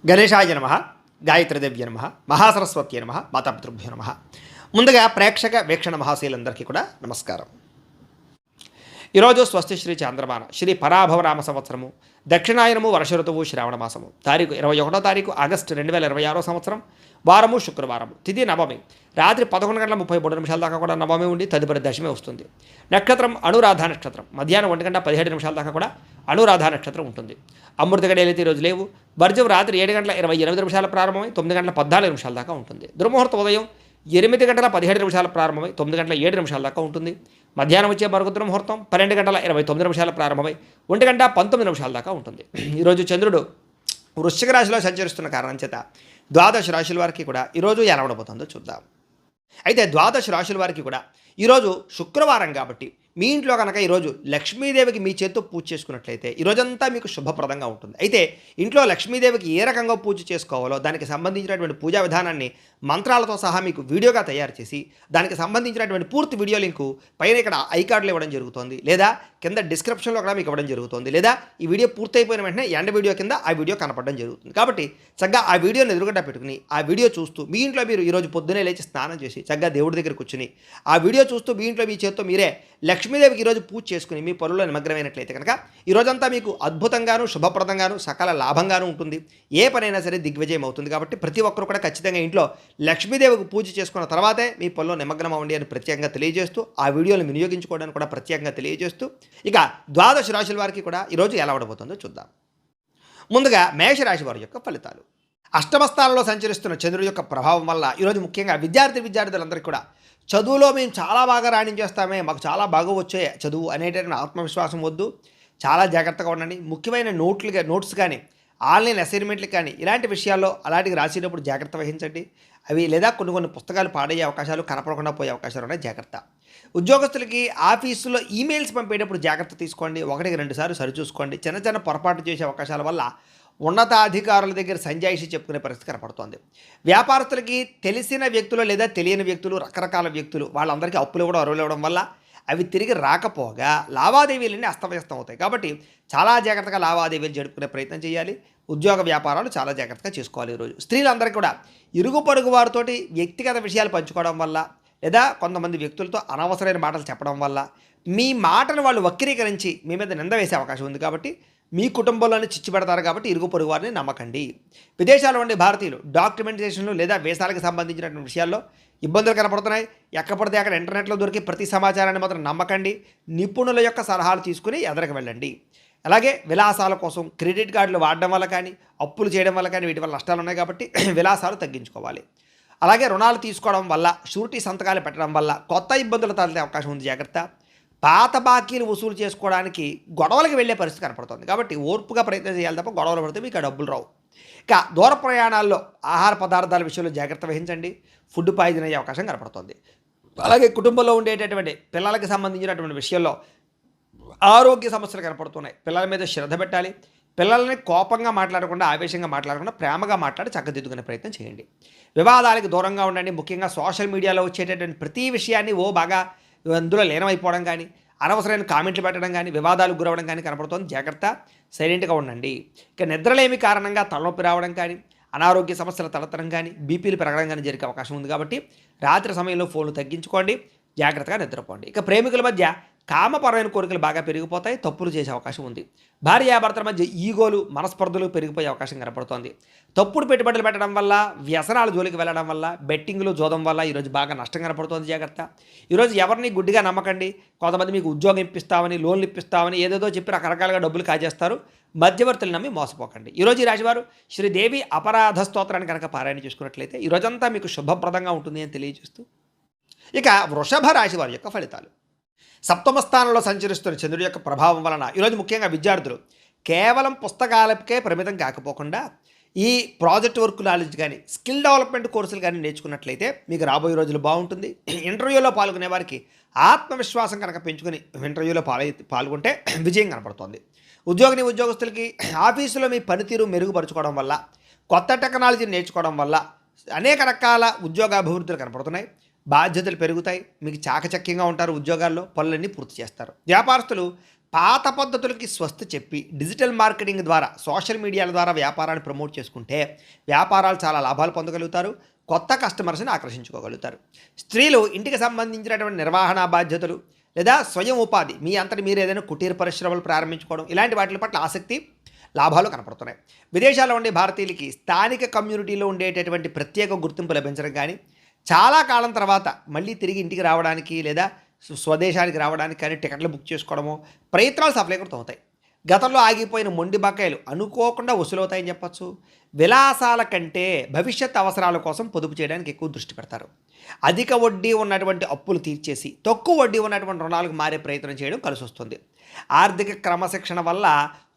గణేశాయ నమ, గాయత్రీదేవ్య నమ, మహాసరస్వత్యై నమ, మాతాపితృభ్యో నమ. ముందుగా ప్రేక్షక వీక్షణ మహాశీలందరికీ కూడా నమస్కారం. ఈరోజు స్వస్తి శ్రీ చాంద్రమాన శ్రీ పరాభవనామ సంవత్సరము దక్షిణాయనము వర్ష ఋతువు శ్రావణ మాసము తారీఖు 21వ తారీఖు ఆగస్టు 2026 సంవత్సరం వారము శుక్రవారము తిథి నవమి రాత్రి 11:33 దాకా కూడా నవమి ఉండి తదుపరి దశమి వస్తుంది. నక్షత్రం అనురాధ నక్షత్రం మధ్యాహ్నం 1:17 దాకా కూడా అనురాధ నక్షత్రం ఉంటుంది. అమృత గడియలైతే ఈరోజు లేవు. వర్జం రాత్రి 7:28 ప్రారంభమై 9:14 దాకా ఉంటుంది. దుర్ముహూర్తం ఉదయం 8:17 ప్రారంభమై 9:07 దాకా ఉంటుంది. మధ్యాహ్నం వచ్చే మరుగుద్ర ముహూర్తం 12:29 ప్రారంభమై 1:19 దాకా ఉంటుంది. ఈరోజు చంద్రుడు వృశ్చిక రాశిలో సంచరిస్తున్న కారణం చేత ద్వాదశ రాశుల వారికి కూడా ఈరోజు ఎలా ఉండబోతుందో చూద్దాం. అయితే ద్వాదశ రాశుల వారికి కూడా ఈరోజు శుక్రవారం కాబట్టి మీ ఇంట్లో కనుక ఈరోజు లక్ష్మీదేవికి మీ చేత్తో పూజ చేసుకున్నట్లయితే ఈరోజంతా మీకు శుభప్రదంగా ఉంటుంది. అయితే ఇంట్లో లక్ష్మీదేవికి ఏ రకంగా పూజ చేసుకోవాలో దానికి సంబంధించినటువంటి పూజా విధానాన్ని మంత్రాలతో సహా మీకు వీడియోగా తయారు చేసి దానికి సంబంధించినటువంటి పూర్తి వీడియో లింకు పైన ఇక్కడ ఐకార్డులో ఇవ్వడం జరుగుతుంది, లేదా కింద డిస్క్రిప్షన్లో కూడా మీకు ఇవ్వడం జరుగుతుంది, లేదా ఈ వీడియో పూర్తయిపోయిన వెంటనే ఎండ్ వీడియో కింద ఆ వీడియో కనపడడం జరుగుతుంది. కాబట్టి చక్కగా ఆ వీడియోని ఎదురుగడ్డ పెట్టుకుని ఆ వీడియో చూస్తూ మీ ఇంట్లో మీరు ఈరోజు పొద్దునే లేచి స్నానం చేసి చక్కగా దేవుడి దగ్గర కూర్చుని ఆ వీడియో చూస్తూ మీ ఇంట్లో మీ చేత్తో మీరే లక్ష్మీదేవికి ఈరోజు పూజ చేసుకుని మీ పనుల్లో నిమగ్నమైనట్లయితే కనుక ఈరోజంతా మీకు అద్భుతంగాను శుభప్రదంగాను సకల లాభంగాను ఉంటుంది. ఏ పనైనా సరే దిగ్విజయం అవుతుంది. కాబట్టి ప్రతి ఒక్కరు కూడా ఖచ్చితంగా ఇంట్లో లక్ష్మీదేవికి పూజ చేసుకున్న తర్వాతే మీ పనుల్లో నిమగ్నం అవ్వండి అని ప్రత్యేకంగా తెలియజేస్తూ ఆ వీడియోని వినియోగించుకోవడానికి కూడా ప్రత్యేకంగా తెలియజేస్తూ ఇక ద్వాదశ రాశుల వారికి కూడా ఈరోజు ఎలా ఉండబోతుందో చూద్దాం. ముందుగా మేషరాశి వారి యొక్క ఫలితాలు. అష్టమ స్థానంలో సంచరిస్తున్న చంద్రుడి యొక్క ప్రభావం వల్ల ఈరోజు ముఖ్యంగా విద్యార్థులందరికీ కూడా చదువులో మేము చాలా బాగా రాణించేస్తామే, మాకు చాలా బాగా వచ్చే చదువు అనేటటువంటి ఆత్మవిశ్వాసం వద్దు. చాలా జాగ్రత్తగా ఉండండి. ముఖ్యమైన నోట్స్ కానీ ఆన్లైన్ అసైన్మెంట్లు కానీ ఇలాంటి విషయాల్లో అలాంటివి రాసేటప్పుడు జాగ్రత్త వహించండి. అవి లేదా కొన్ని పుస్తకాలు పాడయ్యే అవకాశాలు, కనపడకుండా పోయే అవకాశాలు ఉన్నాయి. జాగ్రత్త. ఉద్యోగస్తులకి ఆఫీసులో ఈమెయిల్స్ పంపేటప్పుడు జాగ్రత్త తీసుకోండి. 1-2 సార్లు సరిచూసుకోండి. చిన్న పొరపాటు చేసే అవకాశాల వల్ల ఉన్నతాధికారుల దగ్గర సంజాయిషి చెప్పుకునే పరిస్థితి కనపడుతోంది. వ్యాపారస్తులకి తెలిసిన వ్యక్తులు లేదా తెలియని వ్యక్తులు, రకరకాల వ్యక్తులు వాళ్ళందరికీ అప్పులు ఇవ్వడం, అరువులు ఇవ్వడం వల్ల అవి తిరిగి రాకపోగా లావాదేవీలన్నీ అస్తవ్యస్తం అవుతాయి. కాబట్టి చాలా జాగ్రత్తగా లావాదేవీలు జరుపుకునే ప్రయత్నం చేయాలి. ఉద్యోగ వ్యాపారాలు చాలా జాగ్రత్తగా చేసుకోవాలి. ఈరోజు స్త్రీలందరికీ కూడా ఇరుగు పొరుగు వారితోటి వ్యక్తిగత విషయాలు పంచుకోవడం వల్ల లేదా కొంతమంది వ్యక్తులతో అనవసరమైన మాటలు చెప్పడం వల్ల మీ మాటను వాళ్ళు వక్రీకరించి మీ మీద నింద వేసే అవకాశం ఉంది. కాబట్టి మీ కుటుంబంలోనే చిచ్చు పెడతారు. కాబట్టి ఇరుగు పొరుగు వారిని నమ్మకండి. విదేశాల్లో ఉండే భారతీయులు డాక్యుమెంటేషన్లు లేదా వీసాలకు సంబంధించినటువంటి విషయాల్లో ఇబ్బందులు కనపడుతున్నాయి. ఎక్కపడితే అక్కడ ఇంటర్నెట్లో దొరికి ప్రతి సమాచారాన్ని మాత్రం నమ్మకండి. నిపుణుల యొక్క సలహాలు తీసుకుని ఎదరికి వెళ్ళండి. అలాగే విలాసాల కోసం క్రెడిట్ కార్డులు వాడడం వల్ల కానీ అప్పులు చేయడం వల్ల కానీ వీటి వల్ల నష్టాలు ఉన్నాయి. కాబట్టి విలాసాలు తగ్గించుకోవాలి. అలాగే రుణాలు తీసుకోవడం వల్ల షూరిటీ సంతకాలు పెట్టడం వల్ల కొత్త ఇబ్బందులు తలెత్తే అవకాశం ఉంది. జాగ్రత్త. పాత బాకీలు వసూలు చేసుకోవడానికి గొడవలకు వెళ్ళే పరిస్థితి కనపడుతుంది. కాబట్టి ఓర్పుగా ప్రయత్నం చేయాలి తప్ప గొడవలు పడితే మీకు ఆ డబ్బులు రావు. ఇక దూర ప్రయాణాల్లో ఆహార పదార్థాల విషయంలో జాగ్రత్త వహించండి. ఫుడ్ పాయిజన్ అయ్యే అవకాశం కనపడుతుంది. అలాగే కుటుంబంలో ఉండేటటువంటి పిల్లలకి సంబంధించినటువంటి విషయంలో ఆరోగ్య సమస్యలు కనపడుతున్నాయి. పిల్లల మీద శ్రద్ధ పెట్టాలి. పిల్లల్ని కోపంగా మాట్లాడకుండా, ఆవేశంగా మాట్లాడకుండా ప్రేమగా మాట్లాడి చక్కదిద్దుకునే ప్రయత్నం చేయండి. వివాదాలకు దూరంగా ఉండండి. ముఖ్యంగా సోషల్ మీడియాలో వచ్చేటటువంటి ప్రతి విషయాన్ని బాగా అందులో లీనమైపోవడం కానీ, అనవసరమైన కామెంట్లు పెట్టడం కానీ, వివాదాలకు గురవడం కానీ కనపడుతుంది. జాగ్రత్త. సైలెంట్గా ఉండండి. ఇక నిద్రలేమి కారణంగా తలనొప్పి రావడం కానీ, అనారోగ్య సమస్యలు తలెత్తడం కానీ, బీపీలు పెరగడం కానీ జరిగే అవకాశం ఉంది. కాబట్టి రాత్రి సమయంలో ఫోన్లు తగ్గించుకోండి. జాగ్రత్తగా నిద్రపోండి. ఇక ప్రేమికుల మధ్య కామపరమైన కోరికలు బాగా పెరిగిపోతాయి. తప్పులు చేసే అవకాశం ఉంది. భార్యాభర్తల మధ్య ఈగోలు, మనస్పర్ధలు పెరిగిపోయే అవకాశం కనపడుతోంది. తప్పుడు పెట్టుబడులు పెట్టడం వల్ల, వ్యసనాల జోలికి వెళ్ళడం వల్ల, బెట్టింగ్లు, జోదం వల్ల ఈరోజు బాగా నష్టం కనపడుతోంది. జాగ్రత్త. ఈరోజు ఎవరిని గుడ్డిగా నమ్మకండి. కొంతమంది మీకు ఉద్యోగం ఇప్పిస్తామని, లోన్లు ఇప్పిస్తామని ఏదేదో చెప్పి రకరకాలుగా డబ్బులు కాజేస్తారు. మధ్యవర్తులు నమ్మి మోసపోకండి. ఈరోజు ఈ రాశివారు శ్రీదేవి అపరాధ స్తోత్రాన్ని కనుక పారాయణ చేసుకున్నట్లయితే ఈరోజంతా మీకు శుభప్రదంగా ఉంటుంది అని తెలియజేస్తూ ఇక వృషభ రాశి వారి యొక్క ఫలితాలు. సప్తమ స్థానంలో సంచరిస్తున్న చంద్రుడి యొక్క ప్రభావం వలన ఈరోజు ముఖ్యంగా విద్యార్థులు కేవలం పుస్తకాలకే పరిమితం కాకపోకుండా ఈ ప్రాజెక్ట్ వర్క్ నాలెడ్జ్ కానీ, స్కిల్ డెవలప్మెంట్ కోర్సులు కానీ నేర్చుకున్నట్లయితే మీకు రాబోయే రోజులు బాగుంటుంది. ఇంటర్వ్యూలో పాల్గొనే వారికి ఆత్మవిశ్వాసం కనుక పెంచుకుని ఇంటర్వ్యూలో పాల్గొంటే విజయం కనపడుతుంది. ఉద్యోగస్తులకి ఆఫీసులో మీ పనితీరు మెరుగుపరుచుకోవడం వల్ల, కొత్త టెక్నాలజీ నేర్చుకోవడం వల్ల అనేక రకాల ఉద్యోగాభివృద్ధులు కనపడుతున్నాయి. బాధ్యతలు పెరుగుతాయి. మీకు చాకచక్యంగా ఉంటారు. ఉద్యోగాల్లో పనులన్నీ పూర్తి చేస్తారు. వ్యాపారస్తులు పాత పద్ధతులకి స్వస్తి చెప్పి డిజిటల్ మార్కెటింగ్ ద్వారా సోషల్ మీడియాల ద్వారా వ్యాపారాన్ని ప్రమోట్ చేసుకుంటే వ్యాపారాలు చాలా లాభాలు పొందగలుగుతారు, కొత్త కస్టమర్స్ని ఆకర్షించుకోగలుగుతారు. స్త్రీలు ఇంటికి సంబంధించినటువంటి నిర్వహణ బాధ్యతలు లేదా స్వయం ఉపాధి మీ అంతటి మీరు ఏదైనా కుటీర పరిశ్రమలు ప్రారంభించుకోవడం ఇలాంటి వాటి పట్ల ఆసక్తి, లాభాలు కనపడుతున్నాయి. విదేశాల్లో ఉండే భారతీయులకి స్థానిక కమ్యూనిటీలో ఉండేటటువంటి ప్రత్యేక గుర్తింపు లభించడం కానీ, చాలా కాలం తర్వాత మళ్ళీ తిరిగి ఇంటికి రావడానికి లేదా స్వదేశానికి రావడానికి కానీ టికెట్లు బుక్ చేసుకోవడమో ప్రయత్నాలు సఫలీకృతం అవుతాయి. గతంలో ఆగిపోయిన మొండి బకాయిలు అనుకోకుండా వసూలవుతాయని చెప్పచ్చు. విలాసాల కంటే భవిష్యత్ అవసరాల కోసం పొదుపు చేయడానికి ఎక్కువ దృష్టి పెడతారు. అధిక వడ్డీ ఉన్నటువంటి అప్పులు తీర్చేసి తక్కువ వడ్డీ ఉన్నటువంటి రుణాలకు మారే ప్రయత్నం చేయడం కలిసి వస్తుంది. ఆర్థిక క్రమశిక్షణ వల్ల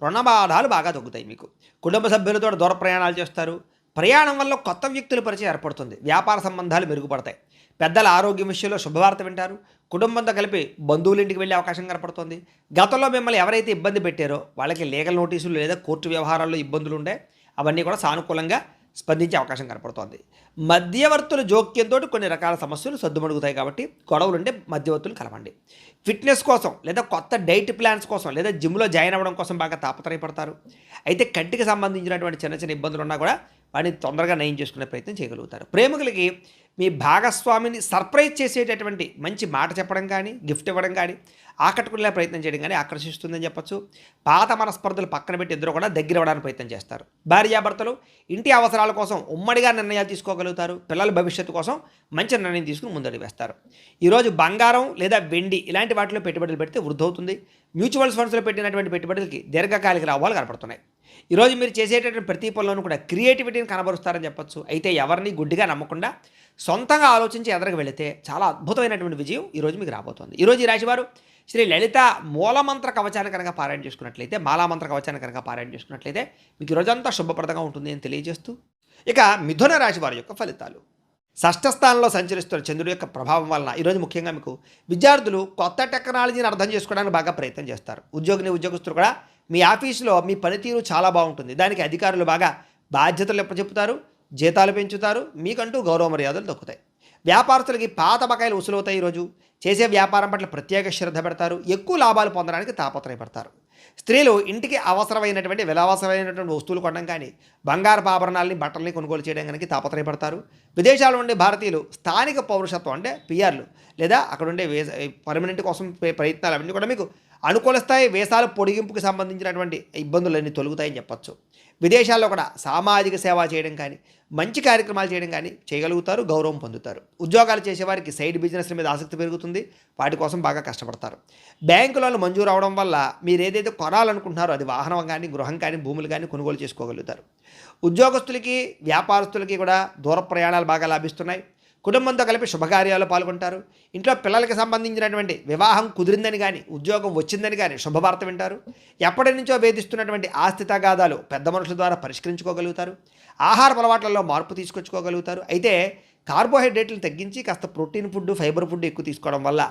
రుణ బాధలు బాగా తగ్గుతాయి. మీకు కుటుంబ సభ్యులతో దూర ప్రయాణాలు చేస్తారు. ప్రయాణం వల్ల కొత్త వ్యక్తుల పరిచయం ఏర్పడుతుంది. వ్యాపార సంబంధాలు మెరుగుపడతాయి. పెద్దల ఆరోగ్యం విషయంలో శుభవార్త వింటారు. కుటుంబంతో కలిపి బంధువుల ఇంటికి వెళ్ళే అవకాశం కనపడుతుంది. గతంలో మిమ్మల్ని ఎవరైతే ఇబ్బంది పెట్టారో వాళ్ళకి లీగల్ నోటీసులు లేదా కోర్టు వ్యవహారాల్లో ఇబ్బందులు ఉండే అవన్నీ కూడా సానుకూలంగా స్పందించే అవకాశం కనపడుతోంది. మధ్యవర్తుల జోక్యంతో కొన్ని రకాల సమస్యలు సద్దుమడుగుతాయి కాబట్టి గొడవలు ఉంటే మధ్యవర్తులు కలవండి. ఫిట్నెస్ కోసం లేదా కొత్త డైట్ ప్లాన్స్ కోసం లేదా జిమ్లో జాయిన్ అవ్వడం కోసం బాగా తాపత్రయపడతారు. అయితే కంటికి సంబంధించినటువంటి చిన్న చిన్న ఇబ్బందులు ఉన్నా కూడా వాటిని తొందరగా నయం చేసుకునే ప్రయత్నం చేయగలుగుతారు. ప్రేమికులకి మీ భాగస్వామిని సర్ప్రైజ్ చేసేటటువంటి మంచి మాట చెప్పడం కానీ, గిఫ్ట్ ఇవ్వడం కానీ, ఆకట్టుకునే ప్రయత్నం చేయడం కానీ ఆకర్షిస్తుందని చెప్పచ్చు. పాత మనస్పర్ధలు పక్కన పెట్టి ఇద్దరు కూడా దగ్గర అవ్వడానికి ప్రయత్నం చేస్తారు. భార్యాభర్తలు ఇంటి అవసరాల కోసం ఉమ్మడిగా నిర్ణయాలు తీసుకోగలుగుతారు. పిల్లల భవిష్యత్తు కోసం మంచి నిర్ణయం తీసుకుని ముందడుగు వేస్తారు. ఈరోజు బంగారం లేదా వెండి ఇలాంటి వాటిలో పెట్టుబడులు పెడితే వృద్ధి అవుతుంది. మ్యూచువల్ ఫండ్స్లో పెట్టినటువంటి పెట్టుబడులకి దీర్ఘకాలిక లాభాలు కనపడుతున్నాయి. ఈరోజు మీరు చేసేటటువంటి ప్రతి పనులను కూడా క్రియేటివిటీని కనబరుస్తారని చెప్పచ్చు. అయితే ఎవరిని గుడ్డిగా నమ్మకుండా సొంతంగా ఆలోచించి ఎదరకు వెళితే చాలా అద్భుతమైనటువంటి విజయం ఈరోజు మీకు రాబోతోంది. ఈరోజు ఈ రాశివారు శ్రీ లలిత మూలమంత్ర కవచాన్ని కనుక పారాయణ చేసుకున్నట్లయితే, మాలామంత్ర కవచాన్ని కనుక పారాయణ చేసుకున్నట్లయితే మీకు ఈరోజంతా శుభప్రదంగా ఉంటుంది అని తెలియజేస్తూ, ఇక మిథున రాశి వారి యొక్క ఫలితాలు. షష్ఠ స్థానంలో సంచరిస్తున్న చంద్రుడి యొక్క ప్రభావం వలన ఈరోజు ముఖ్యంగా మీకు విద్యార్థులు కొత్త టెక్నాలజీని అర్థం చేసుకోవడానికి బాగా ప్రయత్నం చేస్తారు. ఉద్యోగస్తులు కూడా మీ ఆఫీసులో మీ పనితీరు చాలా బాగుంటుంది. దానికి అధికారులు బాగా బాధ్యతలు ఎప్పచెప్పుతారు, జీతాలు పెంచుతారు, మీకంటూ గౌరవ మర్యాదలు దక్కుతాయి. వ్యాపారస్తులకి పాత బకాయిలు వసూలవుతాయి. ఈరోజు చేసే వ్యాపారం పట్ల ప్రత్యేక శ్రద్ధ పెడతారు. ఎక్కువ లాభాలు పొందడానికి తాపత్రయపడతారు. స్త్రీలు ఇంటికి అవసరమైనటువంటి విలాసమైనటువంటి వస్తువులు కొనడం కానీ, బంగారపు ఆభరణాలని బట్టల్ని కొనుగోలు చేయడం కానీ తాపత్రయపడతారు. విదేశాల్లో ఉండే భారతీయులు స్థానిక పౌరసత్వం అంటే పిఆర్లు లేదా అక్కడ ఉండే పర్మనెంట్ కోసం ప్రయత్నాలు అవన్నీ కూడా మీకు అనుకూలిస్తాయి. వేసాల పొడిగింపుకి సంబంధించినటువంటి ఇబ్బందులన్నీ తొలుగుతాయని చెప్పచ్చు. విదేశాల్లో కూడా సామాజిక సేవ చేయడం కానీ, మంచి కార్యక్రమాలు చేయడం కానీ చేయగలుగుతారు, గౌరవం పొందుతారు. ఉద్యోగాలు చేసేవారికి సైడ్ బిజినెస్ల మీద ఆసక్తి పెరుగుతుంది. వాటి కోసం బాగా కష్టపడతారు. బ్యాంకులలో మంజూరు అవడం వల్ల మీరు ఏదైతే కొనాలనుకుంటున్నారో అది వాహనం కానీ, గృహం కానీ, భూములు కానీ కొనుగోలు చేసుకోగలుగుతారు. ఉద్యోగస్తులకి, వ్యాపారస్తులకి కూడా దూర ప్రయాణాలు బాగా లాభిస్తున్నాయి. కుటుంబంతో కలిపి శుభకార్యాల్లో పాల్గొంటారు. ఇంట్లో పిల్లలకి సంబంధించినటువంటి వివాహం కుదిరిందని కానీ, ఉద్యోగం వచ్చిందని కానీ శుభవార్త వింటారు. ఎప్పటి నుంచో వేధిస్తున్నటువంటి ఆస్తి తగాదాలు పెద్ద మనుషుల ద్వారా పరిష్కరించుకోగలుగుతారు. ఆహార అలవాట్లలో మార్పు తీసుకొచ్చుకోగలుగుతారు. అయితే కార్బోహైడ్రేట్లను తగ్గించి కాస్త ప్రోటీన్ ఫుడ్, ఫైబర్ ఫుడ్ ఎక్కువ తీసుకోవడం వల్ల,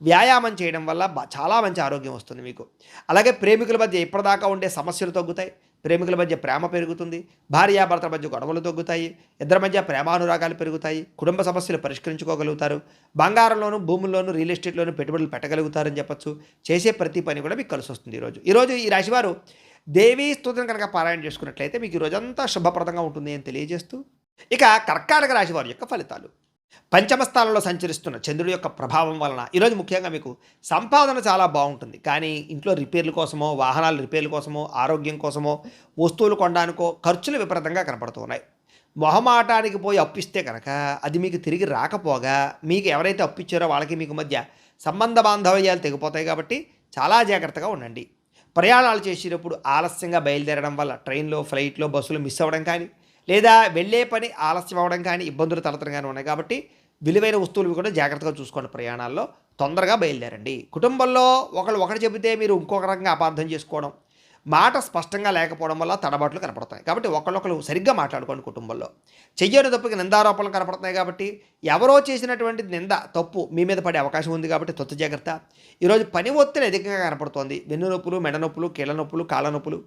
వ్యాయామం చేయడం వల్ల చాలా మంచి ఆరోగ్యం వస్తుంది మీకు. అలాగే ప్రేమికుల మధ్య ఇప్పటిదాకా ఉండే సమస్యలు తగ్గుతాయి. ప్రేమికుల మధ్య ప్రేమ పెరుగుతుంది. భార్యాభర్తల మధ్య గొడవలు తగ్గుతాయి. ఇద్దరి మధ్య ప్రేమానురాగాలు పెరుగుతాయి. కుటుంబ సమస్యలు పరిష్కరించుకోగలుగుతారు. బంగారంలోను, భూముల్లోనూ, రియల్ ఎస్టేట్లోనూ పెట్టుబడులు పెట్టగలుగుతారని చెప్పచ్చు. చేసే ప్రతి పని కూడా మీకు కలిసి వస్తుంది. ఈరోజు ఈ రాశివారు దేవీ స్తోత్రం కనుక పారాయణ చేసుకున్నట్లయితే మీకు ఈరోజంతా శుభప్రదంగా ఉంటుంది అని తెలియజేస్తూ, ఇక కర్కాటక రాశి వారి యొక్క ఫలితాలు. పంచమ స్థానంలో సంచరిస్తున్న చంద్రుడి యొక్క ప్రభావం వలన ఈరోజు ముఖ్యంగా మీకు సంపాదన చాలా బాగుంటుంది. కానీ ఇంట్లో రిపేర్ల కోసమో, వాహనాల రిపేర్ల కోసమో, ఆరోగ్యం కోసమో, వస్తువులు కొనడానికో ఖర్చులు విపరీతంగా కనపడుతూ ఉన్నాయి. మొహమాటానికి పోయి అప్పిస్తే కనుక అది మీకు తిరిగి రాకపోగా, మీకు ఎవరైతే అప్పిచ్చారో వాళ్ళకి మీకు మధ్య సంబంధ బాంధవ్యాలు తెగిపోతాయి. కాబట్టి చాలా జాగ్రత్తగా ఉండండి. ప్రయాణాలు చేసేటప్పుడు ఆలస్యంగా బయలుదేరడం వల్ల ట్రైన్లో, ఫ్లైట్లో, బస్సులో మిస్ అవ్వడం కానీ, లేదా వెళ్ళే పని ఆలస్యం అవ్వడం కానీ, ఇబ్బందులు తలెత్తడం ఉన్నాయి. కాబట్టి విలువైన వస్తువులు కూడా జాగ్రత్తగా చూసుకోండి. ప్రయాణాల్లో తొందరగా బయలుదేరండి. కుటుంబంలో ఒకటి చెబితే మీరు ఇంకొక రకంగా అపార్థం చేసుకోవడం, మాట స్పష్టంగా లేకపోవడం వల్ల తడబాట్లు కనపడతాయి. కాబట్టి ఒకళ్ళు సరిగ్గా మాట్లాడుకోండి. కుటుంబంలో చెయ్యని తప్పుకి నిందారోపణలు కనపడుతున్నాయి. కాబట్టి ఎవరో చేసినటువంటి నింద, తప్పు మీ మీద పడే అవకాశం ఉంది. కాబట్టి తొత్తు జాగ్రత్త. ఈరోజు పని ఒత్తిడి అధికంగా కనపడుతోంది. వెన్ను నొప్పులు, మెడ నొప్పులు, కీళ్ళ నొప్పులు, కాళ్ళ నొప్పులు,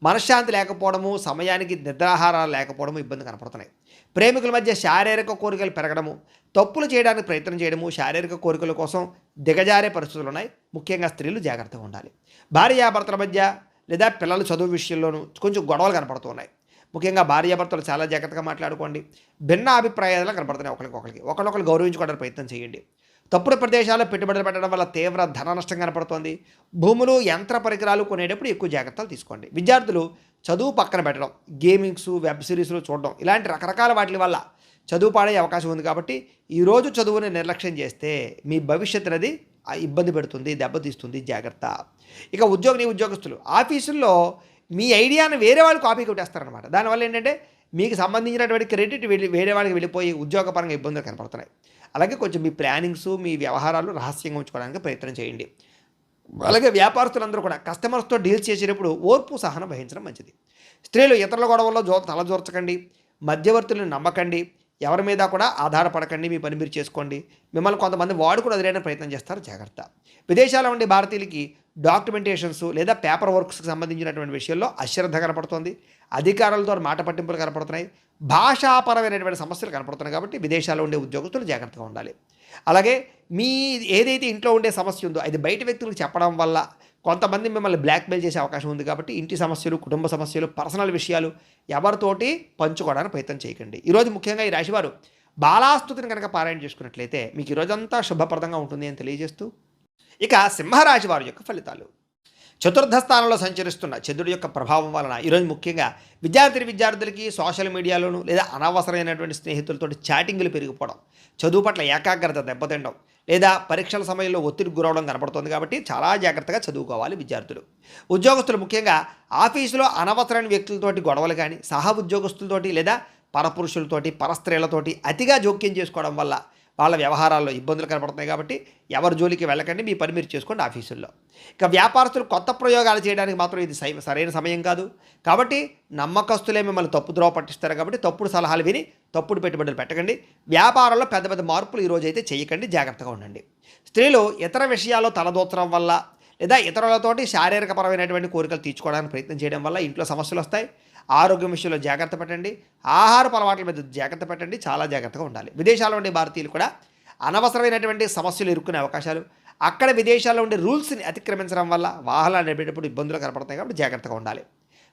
మనశ్శాంతి లేకపోవడము, సమయానికి నిద్రాహారాలు లేకపోవడము ఇబ్బంది కనపడుతున్నాయి. ప్రేమికుల మధ్య శారీరక కోరికలు పెరగడము, తప్పులు చేయడానికి ప్రయత్నం చేయడము, శారీరక కోరికల కోసం దిగజారే పరిస్థితులు ఉన్నాయి. ముఖ్యంగా స్త్రీలు జాగ్రత్తగా ఉండాలి. భార్యాభర్తల మధ్య లేదా పిల్లల చదువు విషయంలోనూ కొంచెం గొడవలు కనపడుతున్నాయి. ముఖ్యంగా భార్యాభర్తలు చాలా జాగ్రత్తగా మాట్లాడుకోండి. భిన్న అభిప్రాయాలు కనపడుతున్నాయి ఒకరినొకరు గౌరవించుకోవడానికి ప్రయత్నం చేయండి. తప్పుడు ప్రదేశాల్లో పెట్టుబడులు పెట్టడం వల్ల తీవ్ర ధన నష్టం కనపడుతోంది. భూములు, యంత్ర పరికరాలు కొనేటప్పుడు ఎక్కువ జాగ్రత్తలు తీసుకోండి. విద్యార్థులు చదువు పక్కన పెట్టడం, గేమింగ్స్, వెబ్ సిరీస్లు చూడడం ఇలాంటి రకరకాల వాటి వల్ల చదువు పాడే అవకాశం ఉంది. కాబట్టి ఈరోజు చదువుని నిర్లక్ష్యం చేస్తే మీ భవిష్యత్తు అనేది ఇబ్బంది పెడుతుంది, దెబ్బతీస్తుంది. జాగ్రత్త. ఇక ఉద్యోగస్తులు ఆఫీసుల్లో మీ ఐడియాను వేరే వాళ్ళు కాపీ కొట్టేస్తారనమాట. దానివల్ల ఏంటంటే మీకు సంబంధించినటువంటి క్రెడిట్ వేరే వాళ్ళకి వెళ్ళిపోయి ఉద్యోగపరంగా ఇబ్బందులు కనపడుతున్నాయి. అలాగే కొంచెం మీ ప్లానింగ్స్, మీ వ్యవహారాలు రహస్యంగా ఉంచుకోవడానికి ప్రయత్నం చేయండి. అలాగే వ్యాపారస్తులందరూ కూడా కస్టమర్స్తో డీల్స్ చేసేటప్పుడు ఓర్పు, సహనం వహించడం మంచిది. స్త్రీలు ఇతరుల గొడవల్లో తలజోర్చకండి, మధ్యవర్తులను నమ్మకండి, ఎవరి మీద కూడా ఆధారపడకండి. మీ పని మీరు చేసుకోండి. మిమ్మల్ని కొంతమంది వాడుకుని వదిలేయడానికి ప్రయత్నం చేస్తారు. జాగ్రత్త. విదేశాల్లో ఉండే భారతీయులకి డాక్యుమెంటేషన్స్ లేదా పేపర్ వర్క్స్కి సంబంధించినటువంటి విషయంలో అశ్రద్ధ కనపడుతోంది. అధికారులతో మాట పట్టింపులు కనపడుతున్నాయి. భాషాపరమైనటువంటి సమస్యలు కనపడుతున్నాయి. కాబట్టి విదేశాల్లో ఉండే ఉద్యోగస్తులు జాగ్రత్తగా ఉండాలి. అలాగే మీ ఏదైతే ఇంట్లో ఉండే సమస్య ఉందో అది బయట వ్యక్తులకు చెప్పడం వల్ల కొంతమంది మిమ్మల్ని బ్లాక్మెయిల్ చేసే అవకాశం ఉంది. కాబట్టి ఇంటి సమస్యలు, కుటుంబ సమస్యలు, పర్సనల్ విషయాలు ఎవరితోటి పంచుకోవడానికి ప్రయత్నం చేయకండి. ఈరోజు ముఖ్యంగా ఈ రాశివారు బాలాస్తుతిని కనుక పారాయణ చేసుకున్నట్లయితే మీకు ఈరోజంతా శుభప్రదంగా ఉంటుంది అని తెలియజేస్తూ, ఇక సింహరాశి వారి యొక్క ఫలితాలు. చతుర్థ స్థానంలో సంచరిస్తున్న చంద్రుడి యొక్క ప్రభావం వలన ఈరోజు ముఖ్యంగా విద్యార్థులకి సోషల్ మీడియాలోను లేదా అనవసరమైనటువంటి స్నేహితులతోటి చాటింగ్లు పెరిగిపోవడం, చదువు పట్ల ఏకాగ్రత దెబ్బతినడం లేదా పరీక్షల సమయంలో ఒత్తిడికి గురవడం కనపడుతుంది. కాబట్టి చాలా జాగ్రత్తగా చదువుకోవాలి విద్యార్థులు. ఉద్యోగస్తులు ముఖ్యంగా ఆఫీసులో అనవసరమైన వ్యక్తులతోటి గొడవలు కానీ, సహ ఉద్యోగస్తులతోటి లేదా పరపురుషులతోటి, పరస్త్రీలతోటి అతిగా జోక్యం చేసుకోవడం వల్ల వాళ్ళ వ్యవహారాల్లో ఇబ్బందులు కనపడుతున్నాయి. కాబట్టి ఎవరి జోలికి వెళ్ళకండి, మీ పని మీరు చేసుకోండి ఆఫీసుల్లో. ఇక వ్యాపారస్తులు కొత్త ప్రయోగాలు చేయడానికి మాత్రం ఇది సరైన సమయం కాదు. కాబట్టి నమ్మకస్తులే మిమ్మల్ని తప్పుద్రోవ పట్టిస్తారు. కాబట్టి తప్పుడు సలహాలు విని తప్పుడు పెట్టుబడులు పెట్టకండి. వ్యాపారంలో పెద్ద పెద్ద మార్పులు ఈరోజు అయితే చేయకండి, జాగ్రత్తగా ఉండండి. స్త్రీలు ఇతర విషయాల్లో తలదూర్చడం వల్ల లేదా ఇతరులతోటి శారీరకపరమైనటువంటి కోరికలు తీర్చుకోవడానికి ప్రయత్నం చేయడం వల్ల ఇంట్లో సమస్యలు వస్తాయి. ఆరోగ్యం విషయంలో జాగ్రత్త పెట్టండి. ఆహారపు అలవాట్ల మీద జాగ్రత్త పెట్టండి. చాలా జాగ్రత్తగా ఉండాలి. విదేశాల్లో ఉండే భారతీయులు కూడా అనవసరమైనటువంటి సమస్యలు ఇరుక్కునే అవకాశాలు, అక్కడ విదేశాల్లో ఉండే రూల్స్ని అతిక్రమించడం వల్ల వాహనాలు నడిపేటప్పుడు ఇబ్బందులు కనపడతాయి. కాబట్టి జాగ్రత్తగా ఉండాలి.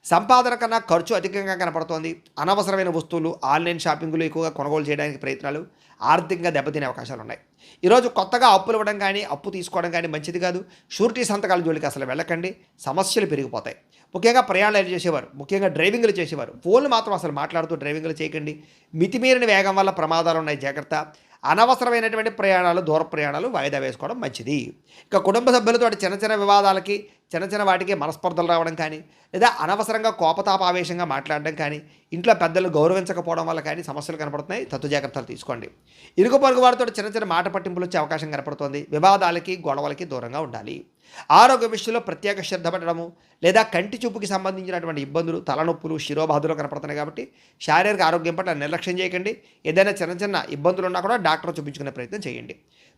సంపాదన కన్నా ఖర్చు అధికంగా కనపడుతోంది. అనవసరమైన వస్తువులు, ఆన్లైన్ షాపింగ్లు ఎక్కువగా కొనుగోలు చేయడానికి ప్రయత్నాలు ఆర్థికంగా దెబ్బతినే అవకాశాలు ఉన్నాయి. ఈరోజు కొత్తగా అప్పులు ఇవ్వడం కానీ, అప్పు తీసుకోవడం కానీ మంచిది కాదు. షూరిటీ సంతకాల జోలికి అసలు వెళ్ళకండి, సమస్యలు పెరిగిపోతాయి. ముఖ్యంగా ప్రయాణాలు చేసేవారు, ముఖ్యంగా డ్రైవింగ్లు చేసేవారు ఫోన్లు మాత్రం అసలు మాట్లాడుతూ డ్రైవింగ్లు చేయకండి. మితిమీరిన వేగం వల్ల ప్రమాదాలు ఉన్నాయి, జాగ్రత్త. అనవసరమైనటువంటి ప్రయాణాలు, దూర ప్రయాణాలు వాయిదా వేసుకోవడం మంచిది. ఇక కుటుంబ సభ్యులతో చిన్న వివాదాలకి, చిన్న వాటికి మనస్పర్ధలు రావడం కానీ, లేదా అనవసరంగా కోపతాపావేశంగా మాట్లాడడం కానీ, ఇంట్లో పెద్దలు గౌరవించకపోవడం వల్ల కానీ సమస్యలు కనపడుతున్నాయి. తత్తు జాగ్రత్తలు తీసుకోండి. ఇరుగు పొరుగు వారితో చిన్న మాట పట్టింపులు వచ్చే అవకాశం కనపడుతోంది. వివాదాలకి, గొడవలకి దూరంగా ఉండాలి. ఆరోగ్య విషయంలో ప్రత్యేక శ్రద్ధ పెట్టడము లేదా కంటి చూపుకి సంబంధించినటువంటి ఇబ్బందులు, తలనొప్పులు, శిరోబాధలు కనపడుతున్నాయి. కాబట్టి శారీరక ఆరోగ్యం పట్ల నిర్లక్ష్యం చేయకండి. ఏదైనా చిన్న ఇబ్బందులు ఉన్నా కూడా డాక్టర్ చూపించుకునే ప్రయత్నం చేయండి.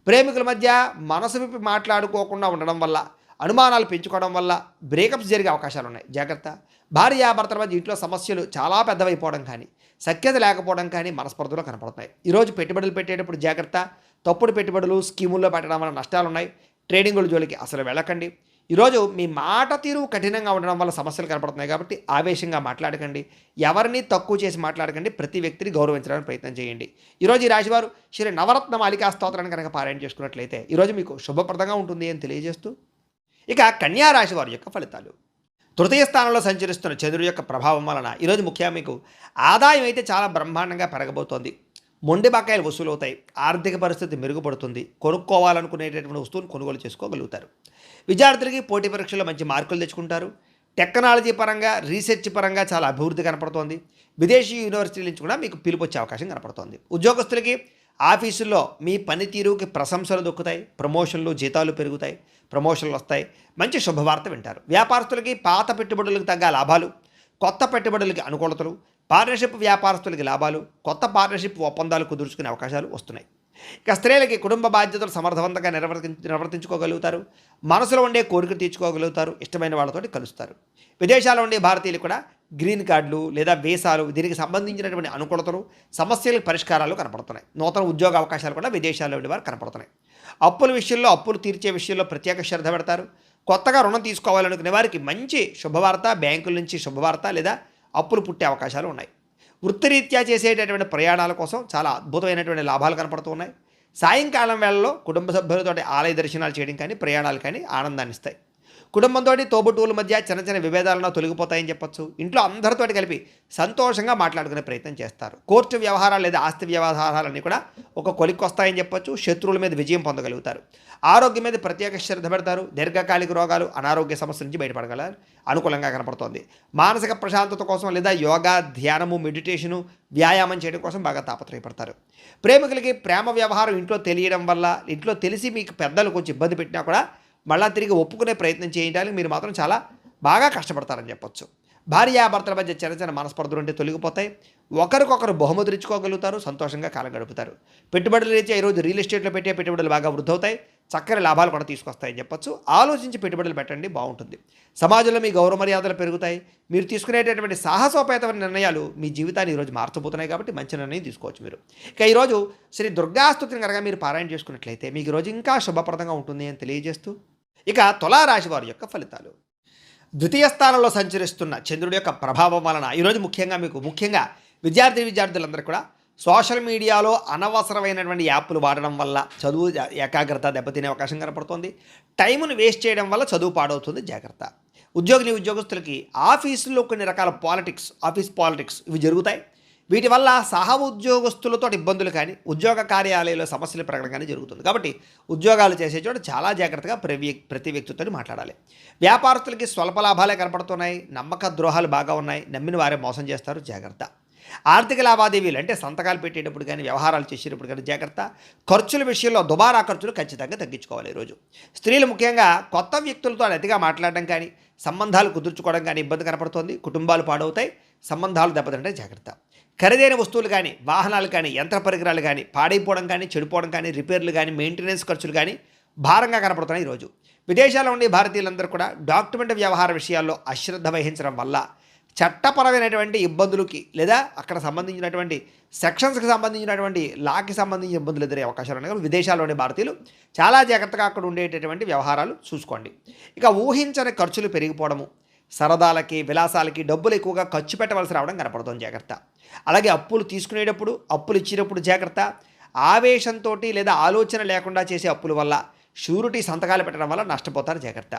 ప్రేమికుల మధ్య మనసు విప్పి మాట్లాడుకోకుండా ఉండడం వల్ల, అనుమానాలు పెంచుకోవడం వల్ల బ్రేకప్స్ జరిగే అవకాశాలు ఉన్నాయి, జాగ్రత్త. భార్యాభర్తల మధ్య ఇంట్లో సమస్యలు చాలా పెద్దవైపోవడం కానీ, సఖ్యత లేకపోవడం కానీ మనస్పర్ధలు కనపడుతున్నాయి. ఈరోజు పెట్టుబడులు పెట్టేటప్పుడు జాగ్రత్త. తప్పుడు పెట్టుబడులు, స్కీముల్లో పెట్టడం వల్ల నష్టాలు ఉన్నాయి. ట్రేడింగుల జోలికి అసలు వెళ్ళకండి. ఈరోజు మీ మాట తీరు కఠినంగా ఉండడం వల్ల సమస్యలు కనపడుతున్నాయి. కాబట్టి ఆవేశంగా మాట్లాడకండి, ఎవరిని తక్కువ చేసి మాట్లాడకండి. ప్రతి వ్యక్తిని గౌరవించడానికి ప్రయత్నం చేయండి. ఈరోజు ఈ రాశివారు శ్రీ నవరత్న మాలికా స్తోత్రాన్ని కనుక పారాయణ చేసుకున్నట్లయితే ఈరోజు మీకు శుభప్రదంగా ఉంటుంది అని తెలియజేస్తూ, ఇక కన్యా రాశి వారి యొక్క ఫలితాలు. తృతీయ స్థానంలో సంచరిస్తున్న చంద్రుడి యొక్క ప్రభావం వలన ఈరోజు ముఖ్యంగా మీకు ఆదాయం అయితే చాలా బ్రహ్మాండంగా పెరగబోతోంది. మొండి బకాయిలు వసూలవుతాయి. ఆర్థిక పరిస్థితి మెరుగుపడుతుంది. కొనుక్కోవాలనుకునేటటువంటి వస్తువును కొనుగోలు చేసుకోగలుగుతారు. విద్యార్థులకి పోటీ పరీక్షల్లో మంచి మార్కులు తెచ్చుకుంటారు. టెక్నాలజీ పరంగా, రీసెర్చ్ పరంగా చాలా అభివృద్ధి కనపడుతోంది. విదేశీ యూనివర్సిటీల నుంచి కూడా మీకు పిలుపు వచ్చే అవకాశం కనపడుతోంది. ఉద్యోగస్తులకి ఆఫీసుల్లో మీ పనితీరుకి ప్రశంసలు దొక్కుతాయి. ప్రమోషన్లు, జీతాలు పెరుగుతాయి, ప్రమోషన్లు వస్తాయి. మంచి శుభవార్త వింటారు. వ్యాపారస్తులకి పాత పెట్టుబడులకు తగ్గ లాభాలు, కొత్త పెట్టుబడులకి అనుకూలతలు, పార్ట్నర్షిప్ వ్యాపారస్తులకి లాభాలు, కొత్త పార్ట్నర్షిప్ ఒప్పందాలు కుదుర్చుకునే అవకాశాలు వస్తున్నాయి. ఇక స్త్రీలకి కుటుంబ బాధ్యతలు సమర్థవంతంగా నిర్వర్తించుకోగలుగుతారు. మనసులో ఉండే కోరిక తీర్చుకోగలుగుతారు. ఇష్టమైన వాళ్ళతోటి కలుస్తారు. విదేశాల్లో ఉండే భారతీయులు కూడా గ్రీన్ కార్డులు లేదా వీసాలు దీనికి సంబంధించినటువంటి అనుకూలతలు, సమస్యలకు పరిష్కారాలు కనపడుతున్నాయి. నూతన ఉద్యోగ అవకాశాలు కూడా విదేశాల్లో ఉండేవారు కనపడుతున్నాయి. అప్పుల విషయంలో అప్పులు తీర్చే విషయంలో ప్రత్యేక శ్రద్ధ పెడతారు. కొత్తగా రుణం తీసుకోవాలనుకునే వారికి మంచి శుభవార్త, బ్యాంకుల నుంచి శుభవార్త లేదా అప్పులు పుట్టే అవకాశాలు ఉన్నాయి. వృత్తిరీత్యా చేసేటటువంటి ప్రయాణాల కోసం చాలా అద్భుతమైనటువంటి లాభాలు కనపడుతూ ఉన్నాయి. సాయంకాలం వేళల్లో కుటుంబ సభ్యులతో ఆలయ దర్శనాలు చేయడం కానీ ప్రయాణాలు కానీ ఆనందాన్ని ఇస్తాయి. కుటుంబంతో తోబుట్టువుల మధ్య చిన్న చిన్న విభేదాలను తొలగిపోతాయని చెప్పొచ్చు. ఇంట్లో అందరితోటి కలిపి సంతోషంగా మాట్లాడుకునే ప్రయత్నం చేస్తారు. కోర్టు వ్యవహారాలు లేదా ఆస్తి వ్యవహారాలన్నీ కూడా ఒక కొలిక్కి వస్తాయని చెప్పొచ్చు. శత్రువుల మీద విజయం పొందగలుగుతారు. ఆరోగ్యం మీద ప్రత్యేక శ్రద్ధ పెడతారు. దీర్ఘకాలిక రోగాలు, అనారోగ్య సమస్యల నుంచి బయటపడగల అనుకూలంగా కనపడుతోంది. మానసిక ప్రశాంతత కోసం లేదా యోగా, ధ్యానము, మెడిటేషను, వ్యాయామం చేయడం కోసం బాగా తాపత్రయపడతారు. ప్రేమికులకి ప్రేమ వ్యవహారం ఇంట్లో తెలియడం వల్ల, ఇంట్లో తెలిసి మీకు పెద్దలు కొంచెం ఇబ్బంది పెట్టినా కూడా మళ్ళా తిరిగి ఒప్పుకునే ప్రయత్నం చేయడానికి మీరు మాత్రం చాలా బాగా కష్టపడతారని చెప్పొచ్చు. భార్యాభర్తల మధ్య చిన్న చిన్న మనస్పర్ధలు ఉంటే తొలగిపోతాయి. ఒకరికొకరు బహుమతులు ఇచ్చుకోగలుగుతారు. సంతోషంగా కాలం గడుపుతారు. పెట్టుబడులు రీత్యా ఈరోజు రియల్ ఎస్టేట్లో పెట్టే పెట్టుబడులు బాగా వృద్ధి అవుతాయి. చక్కని లాభాలు కూడా తీసుకొస్తాయని చెప్పొచ్చు. ఆలోచించి పెట్టుబడులు పెట్టండి, బాగుంటుంది. సమాజంలో మీ గౌరవ మర్యాదలు పెరుగుతాయి. మీరు తీసుకునేటటువంటి సాహసోపేతమైన నిర్ణయాలు మీ జీవితాన్ని ఈరోజు మార్చబోతున్నాయి కాబట్టి మంచి నిర్ణయం తీసుకోవచ్చు మీరు. ఇక ఈరోజు శ్రీ దుర్గాస్తుతిని కనుక మీరు పారాయణ చేసుకున్నట్లయితే మీకు ఈరోజు ఇంకా శుభప్రదంగా ఉంటుంది అని తెలియజేస్తూ, ఇక తులారాశి వారి యొక్క ఫలితాలు. ద్వితీయ స్థానంలో సంచరిస్తున్న చంద్రుడి యొక్క ప్రభావం వలన ఈరోజు ముఖ్యంగా విద్యార్థులందరూ కూడా సోషల్ మీడియాలో అనవసరమైనటువంటి యాప్లు వాడడం వల్ల చదువు ఏకాగ్రత దెబ్బతినే అవకాశం కనపడుతుంది. టైమును వేస్ట్ చేయడం వల్ల చదువు పాడవుతుంది, జాగ్రత్త. ఉద్యోగస్తులకి ఆఫీసుల్లో కొన్ని రకాల ఆఫీస్ పాలిటిక్స్ ఇవి జరుగుతాయి. వీటి వల్ల ఉద్యోగస్తులతో ఇబ్బందులు కానీ, ఉద్యోగ కార్యాలయంలో సమస్యలు పెరగడం కానీ జరుగుతుంది. కాబట్టి ఉద్యోగాలు చేసే చోట చాలా జాగ్రత్తగా ప్రతి వ్యక్తితో మాట్లాడాలి. వ్యాపారస్తులకి స్వల్ప లాభాలే కనపడుతున్నాయి. నమ్మక ద్రోహాలు బాగా ఉన్నాయి. నమ్మిన వారే మోసం చేస్తారు, జాగ్రత్త. ఆర్థిక లావాదేవీలు అంటే సంతకాలు పెట్టేటప్పుడు కానీ, వ్యవహారాలు చేసేటప్పుడు కానీ జాగ్రత్త. ఖర్చుల విషయంలో దుబారా ఖర్చులు ఖచ్చితంగా తగ్గించుకోవాలి ఈరోజు. స్త్రీలు ముఖ్యంగా కొత్త వ్యక్తులతో అతిగా మాట్లాడడం కానీ, సంబంధాలు కుదుర్చుకోవడం కానీ ఇబ్బంది కనపడుతుంది. కుటుంబాలు పాడవుతాయి, సంబంధాలు దెబ్బతింటే జాగ్రత్త. ఖరీదైన వస్తువులు కానీ, వాహనాలు కానీ, యంత్ర పరికరాలు కానీ పాడైపోవడం కానీ, చెడిపోవడం కానీ, రిపేర్లు కానీ, మెయింటెనెన్స్ ఖర్చులు కానీ భారంగా కనపడుతున్నాయి ఈరోజు. విదేశాల్లో ఉండే భారతీయులందరూ కూడా డాక్యుమెంట్ వ్యవహార విషయాల్లో అశ్రద్ధ వహించడం వల్ల చట్టపరమైనటువంటి ఇబ్బందులకి లేదా అక్కడ సంబంధించినటువంటి సెక్షన్స్కి సంబంధించినటువంటి లాకి సంబంధించిన ఇబ్బందులు ఎదురే అవకాశాలు ఉన్నాయి. కాబట్టి విదేశాల్లోని భారతీయులు చాలా జాగ్రత్తగా అక్కడ ఉండేటటువంటి వ్యవహారాలు చూసుకోండి. ఇక ఊహించని ఖర్చులు పెరిగిపోవడము, సరదాలకి, విలాసాలకి డబ్బులు ఎక్కువగా ఖర్చు పెట్టవలసి రావడం కనపడుతుంది, జాగ్రత్త. అలాగే అప్పులు తీసుకునేటప్పుడు, అప్పులు ఇచ్చేటప్పుడు జాగ్రత్త. ఆవేశంతో లేదా ఆలోచన లేకుండా చేసే అప్పుల వల్ల, షూరిటీ సంతకాలు పెట్టడం వల్ల నష్టపోతారు, జాగ్రత్త.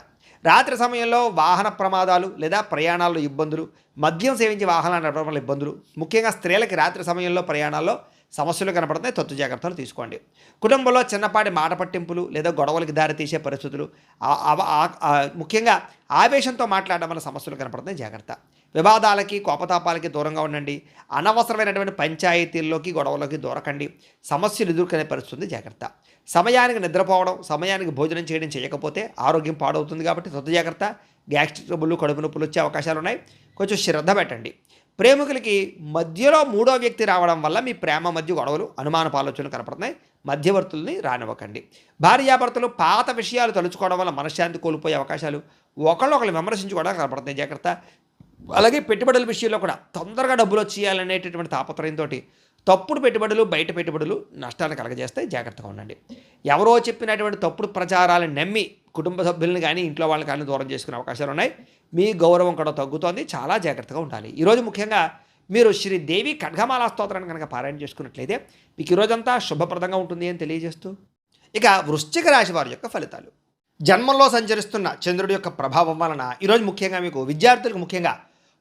రాత్రి సమయంలో వాహన ప్రమాదాలు లేదా ప్రయాణాల్లో ఇబ్బందులు, మద్యం సేవించి వాహనాలు నడపడం వల్ల ఇబ్బందులు, ముఖ్యంగా స్త్రీలకి రాత్రి సమయంలో ప్రయాణాల్లో సమస్యలు కనపడుతున్నాయి, తత్తు జాగ్రత్తలు తీసుకోండి. కుటుంబంలో చిన్నపాటి మాట పట్టింపులు లేదా గొడవలకు దారితీసే పరిస్థితులు, ముఖ్యంగా ఆవేశంతో మాట్లాడడం వల్ల సమస్యలు కనపడుతున్నాయి, జాగ్రత్త. వివాదాలకి, కోపతాపాలకి దూరంగా ఉండండి. అనవసరమైనటువంటి పంచాయతీల్లోకి, గొడవలోకి దూరకండి. సమస్యలు ఎదుర్కొనే పరిస్థితుంది, జాగ్రత్త. సమయానికి నిద్రపోవడం, సమయానికి భోజనం చేయకపోతే ఆరోగ్యం పాడవుతుంది కాబట్టి తత్తు జాగ్రత్త. గ్యాస్ట్రిక్ ట్రబుల్, కడుపు నొప్పులు వచ్చే అవకాశాలు ఉన్నాయి, కొంచెం శ్రద్ధ పెట్టండి. ప్రేమికులకి మధ్యలో మూడో వ్యక్తి రావడం వల్ల మీ ప్రేమ మధ్య గొడవలు, అనుమానపు ఆలోచనలు కనపడుతున్నాయి, మధ్యవర్తుల్ని రానివ్వకండి. భార్యాభర్తలు పాత విషయాలు తలుచుకోవడం వల్ల మనశ్శాంతి కోల్పోయే అవకాశాలు, ఒకళ్ళు విమర్శించుకోవడం కనపడుతున్నాయి, జాగ్రత్త. అలాగే పెట్టుబడుల విషయంలో కూడా తొందరగా డబ్బులు వచ్చేయాలనేటటువంటి తాపత్రయంతో తప్పుడు పెట్టుబడులు, బయట పెట్టుబడులు నష్టాన్ని కలగజేస్తాయి, జాగ్రత్తగా ఉండండి. ఎవరో చెప్పినటువంటి తప్పుడు ప్రచారాలను నమ్మి కుటుంబ సభ్యులను కానీ, ఇంట్లో వాళ్ళని కానీ దూరం చేసుకునే అవకాశాలు ఉన్నాయి. మీ గౌరవం కూడా తగ్గుతోంది, చాలా జాగ్రత్తగా ఉండాలి. ఈరోజు ముఖ్యంగా మీరు శ్రీదేవి ఖడ్గమాలా స్తోత్రాన్ని కనుక పారాయణ చేసుకున్నట్లయితే మీకు ఈరోజంతా శుభప్రదంగా ఉంటుంది అని తెలియజేస్తూ, ఇక వృశ్చిక రాశి వారి యొక్క ఫలితాలు. జన్మంలో సంచరిస్తున్న చంద్రుడి యొక్క ప్రభావం వలన ఈరోజు ముఖ్యంగా మీకు విద్యార్థులకు ముఖ్యంగా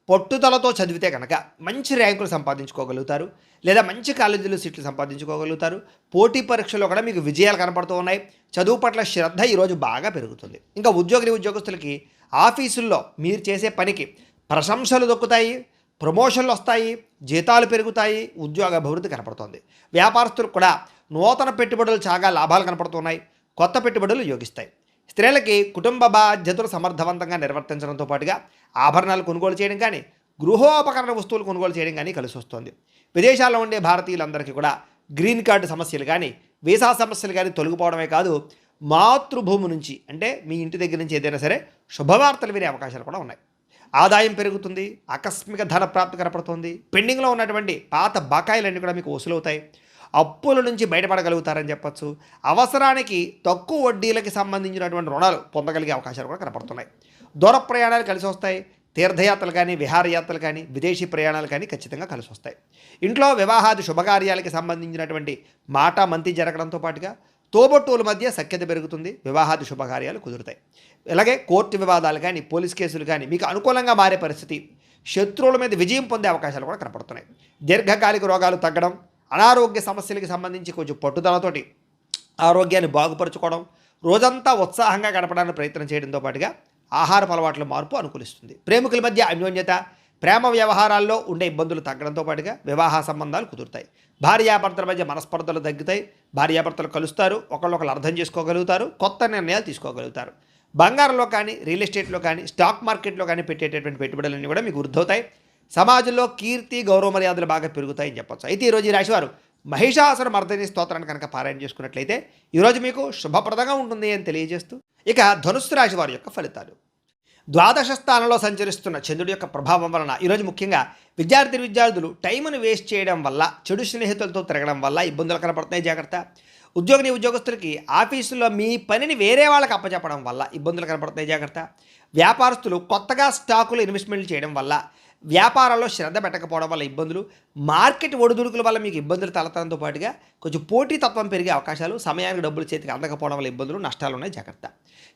పట్టుదలతో చదివితే కనుక మంచి ర్యాంకులు సంపాదించుకోగలుగుతారు, లేదా మంచి కాలేజీలో సీట్లు సంపాదించుకోగలుగుతారు. పోటీ పరీక్షల్లో కూడా మీకు విజయాలు కనపడుతూ ఉన్నాయి. చదువు పట్ల శ్రద్ధ ఈరోజు బాగా పెరుగుతుంది. ఇంకా ఉద్యోగస్తులకి ఆఫీసుల్లో మీరు చేసే పనికి ప్రశంసలు దొక్కుతాయి, ప్రమోషన్లు వస్తాయి, జీతాలు పెరుగుతాయి, ఉద్యోగ అభివృద్ధి కనపడుతుంది. వ్యాపారస్తులకు కూడా నూతన పెట్టుబడులు చాలా లాభాలు కనపడుతున్నాయి, కొత్త పెట్టుబడులు యోగిస్తాయి. స్త్రీలకి కుటుంబ బాధ్యతలు సమర్థవంతంగా నిర్వర్తించడంతో పాటుగా ఆభరణాలు కొనుగోలు చేయడం కానీ, గృహోపకరణ వస్తువులు కొనుగోలు చేయడం కానీ కలిసి వస్తుంది. విదేశాల్లో ఉండే భారతీయులందరికీ కూడా గ్రీన్ కార్డు సమస్యలు కానీ, వీసా సమస్యలు కానీ తొలగిపోవడమే కాదు, మాతృభూమి నుంచి అంటే మీ ఇంటి దగ్గర నుంచి ఏదైనా సరే శుభవార్తలు వినే అవకాశాలు కూడా ఉన్నాయి. ఆదాయం పెరుగుతుంది, ఆకస్మిక ధన ప్రాప్తి కనపడుతుంది, పెండింగ్లో ఉన్నటువంటి పాత బకాయిలన్నీ కూడా మీకు వసూలవుతాయి, అప్పుల నుంచి బయటపడగలుగుతారని చెప్పచ్చు. అవసరానికి తక్కువ వడ్డీలకి సంబంధించినటువంటి రుణాలు పొందగలిగే అవకాశాలు కూడా కనపడుతున్నాయి. దూర ప్రయాణాలు కలిసి వస్తాయి. తీర్థయాత్రలు కానీ, విహారయాత్రలు కానీ, విదేశీ ప్రయాణాలు కానీ ఖచ్చితంగా కలిసి వస్తాయి. ఇంట్లో వివాహాది శుభకార్యాలకి సంబంధించినటువంటి మాట మంతి జరగడంతో పాటుగా తోబొట్టువుల మధ్య సఖ్యత పెరుగుతుంది, వివాహాది శుభకార్యాలు కుదురుతాయి. అలాగే కోర్టు వివాదాలు కానీ, పోలీస్ కేసులు కానీ మీకు అనుకూలంగా మారే పరిస్థితి, శత్రువుల మీద విజయం పొందే అవకాశాలు కూడా కనపడుతున్నాయి. దీర్ఘకాలిక రోగాలు తగ్గడం, అనారోగ్య సమస్యలకి సంబంధించి కొంచెం పట్టుదలతోటి ఆరోగ్యాన్ని బాగుపరుచుకోవడం, రోజంతా ఉత్సాహంగా గడపడానికి ప్రయత్నం చేయడంతో పాటుగా ఆహారపు అలవాట్ల మార్పు అనుకూలిస్తుంది. ప్రేమికుల మధ్య అన్యోన్యత, ప్రేమ వ్యవహారాల్లో ఉండే ఇబ్బందులు తగ్గడంతో పాటుగా వివాహ సంబంధాలు కుదురుతాయి. భార్యాభర్తల మధ్య మనస్పర్ధలు తగ్గుతాయి. భార్యాభర్తలు కలుస్తారు, ఒకళ్ళొకళ్ళు అర్థం చేసుకోగలుగుతారు, కొత్త నిర్ణయాలు తీసుకోగలుగుతారు. బంగారంలో కానీ, రియల్ ఎస్టేట్లో కానీ, స్టాక్ మార్కెట్లో కానీ పెట్టేటటువంటి పెట్టుబడులన్నీ కూడా మీకు వృద్ధవుతాయి. సమాజంలో కీర్తి, గౌరవ మర్యాదలు బాగా పెరుగుతాయని చెప్పచ్చు. అయితే ఈరోజు ఈ రాశివారు మహిషాసుర మర్దిని స్తోత్రాన్ని కనుక పారాయణ చేసుకున్నట్లయితే ఈరోజు మీకు శుభప్రదంగా ఉంటుంది అని తెలియజేస్తూ, ఇక ధనుస్సు రాశి వారి యొక్క ఫలితాలు. ద్వాదశ స్థానంలో సంచరిస్తున్న చంద్రుడి యొక్క ప్రభావం వలన ఈరోజు ముఖ్యంగా విద్యార్థులు టైంను వేస్ట్ చేయడం వల్ల, చెడు స్నేహితులతో తిరగడం వల్ల ఇబ్బందులు కనపడుతున్నాయి, జాగ్రత్త. ఉద్యోగస్తులకి ఆఫీసులో మీ పనిని వేరే వాళ్ళకి అప్పచెప్పడం వల్ల ఇబ్బందులు కనపడుతున్నాయి, జాగ్రత్త. వ్యాపారస్తులు కొత్తగా స్టాకులు ఇన్వెస్ట్మెంట్లు చేయడం వల్ల, వ్యాపారాల్లో శ్రద్ధ పెట్టకపోవడం వల్ల ఇబ్బందులు, మార్కెట్ ఒడిదుడుకుల వల్ల మీకు ఇబ్బందులు తలెత్తడంతో పాటుగా కొంచెం పోటీతత్వం పెరిగే అవకాశాలు, సమయానికి డబ్బులు చేతికి అందకపోవడం వల్ల ఇబ్బందులు, నష్టాలు ఉన్నాయి, జాగ్రత్త.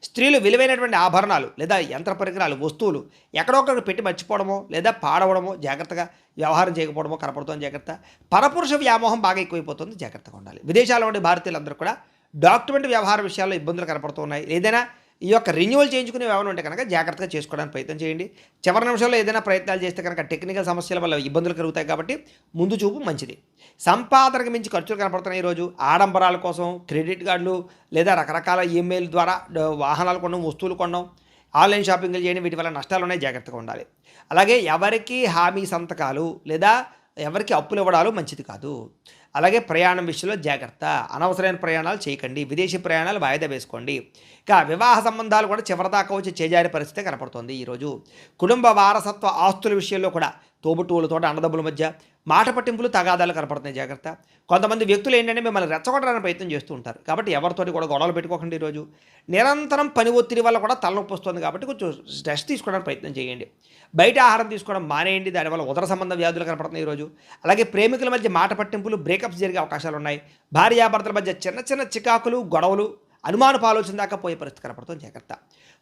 స్త్రీలు విలువైనటువంటి ఆభరణాలు లేదా యంత్ర పరికరాలు, వస్తువులు ఎక్కడొక్కడ పెట్టి మర్చిపోవడమో లేదా పాడవడమో, జాగ్రత్తగా వ్యవహారం చేయకపోవడమో కనపడుతుంది, జాగ్రత్త. పరపురుష వ్యామోహం బాగా ఎక్కువైపోతుంది, జాగ్రత్తగా ఉండాలి. విదేశాల్లో ఉండే భారతీయులందరూ కూడా డాక్యుమెంట్ వ్యవహార విషయాల్లో ఇబ్బందులు కనపడుతున్నాయి. ఏదైనా ఈ యొక్క రెన్యువల్ చేయించుకునే వ్యవహారం ఉంటే కనుక జాగ్రత్తగా చేసుకోవడానికి ప్రయత్నం చేయండి. చివరి నిమిషంలో ఏదైనా ప్రయత్నాలు చేస్తే కనుక టెక్నికల్ సమస్యల వల్ల ఇబ్బందులు కలుగుతాయి, కాబట్టి ముందు చూపు మంచిది. సంపాదనకు మించి ఖర్చులు కనపడుతున్నాయి ఈరోజు. ఆడంబరాల కోసం క్రెడిట్ కార్డులు లేదా రకరకాల ఈమెయిల్ ద్వారా వాహనాలు కొనడం, వస్తువులు కొనడం, ఆన్లైన్ షాపింగ్లు చేయడం, వీటి వల్ల నష్టాలు ఉన్నాయి, జాగ్రత్తగా ఉండాలి. అలాగే ఎవరికి హామీ సంతకాలు లేదా ఎవరికి అప్పులు ఇవ్వడాలు మంచిది కాదు. అలాగే ప్రయాణం విషయంలో జాగ్రత్త, అనవసరమైన ప్రయాణాలు చేయకండి, విదేశీ ప్రయాణాలు వాయిదా వేసుకోండి. ఇక వివాహ సంబంధాలు కూడా చివరిదాకా వచ్చి చేజారే పరిస్థితి కనపడుతుంది ఈరోజు. కుటుంబ వారసత్వ ఆస్తుల విషయంలో కూడా తోబుట్టువులతో, అన్నదమ్ముల మధ్య మాట పట్టింపులు, తగాదాలు కనపడుతున్నాయి, జాగ్రత్త. కొంతమంది వ్యక్తులు ఏంటంటే మిమ్మల్ని రెచ్చగొట్టడానికి ప్రయత్నం చేస్తూ ఉంటారు, కాబట్టి ఎవరితోటి కూడా గొడవలు పెట్టుకోకండి. ఈరోజు నిరంతరం పని ఒత్తిడి వల్ల కూడా తలనొప్పి వస్తుంది, కాబట్టి కొంచెం స్ట్రెస్ తీసుకోవడానికి ప్రయత్నం చేయండి. బయట ఆహారం తీసుకోవడం మానేయండి, దానివల్ల ఉదర సంబంధ వ్యాధులు కనపడుతున్నాయి ఈరోజు. అలాగే ప్రేమికుల మధ్య మాట పట్టింపులు, బ్రేకప్స్ జరిగే అవకాశాలు ఉన్నాయి. భార్యాభర్తల మధ్య చిన్న చిన్న చికాకులు, గొడవలు, అనుమానపు ఆలోచన దాకా పోయే పరిస్థితి కనపడుతుంది, జాగ్రత్త.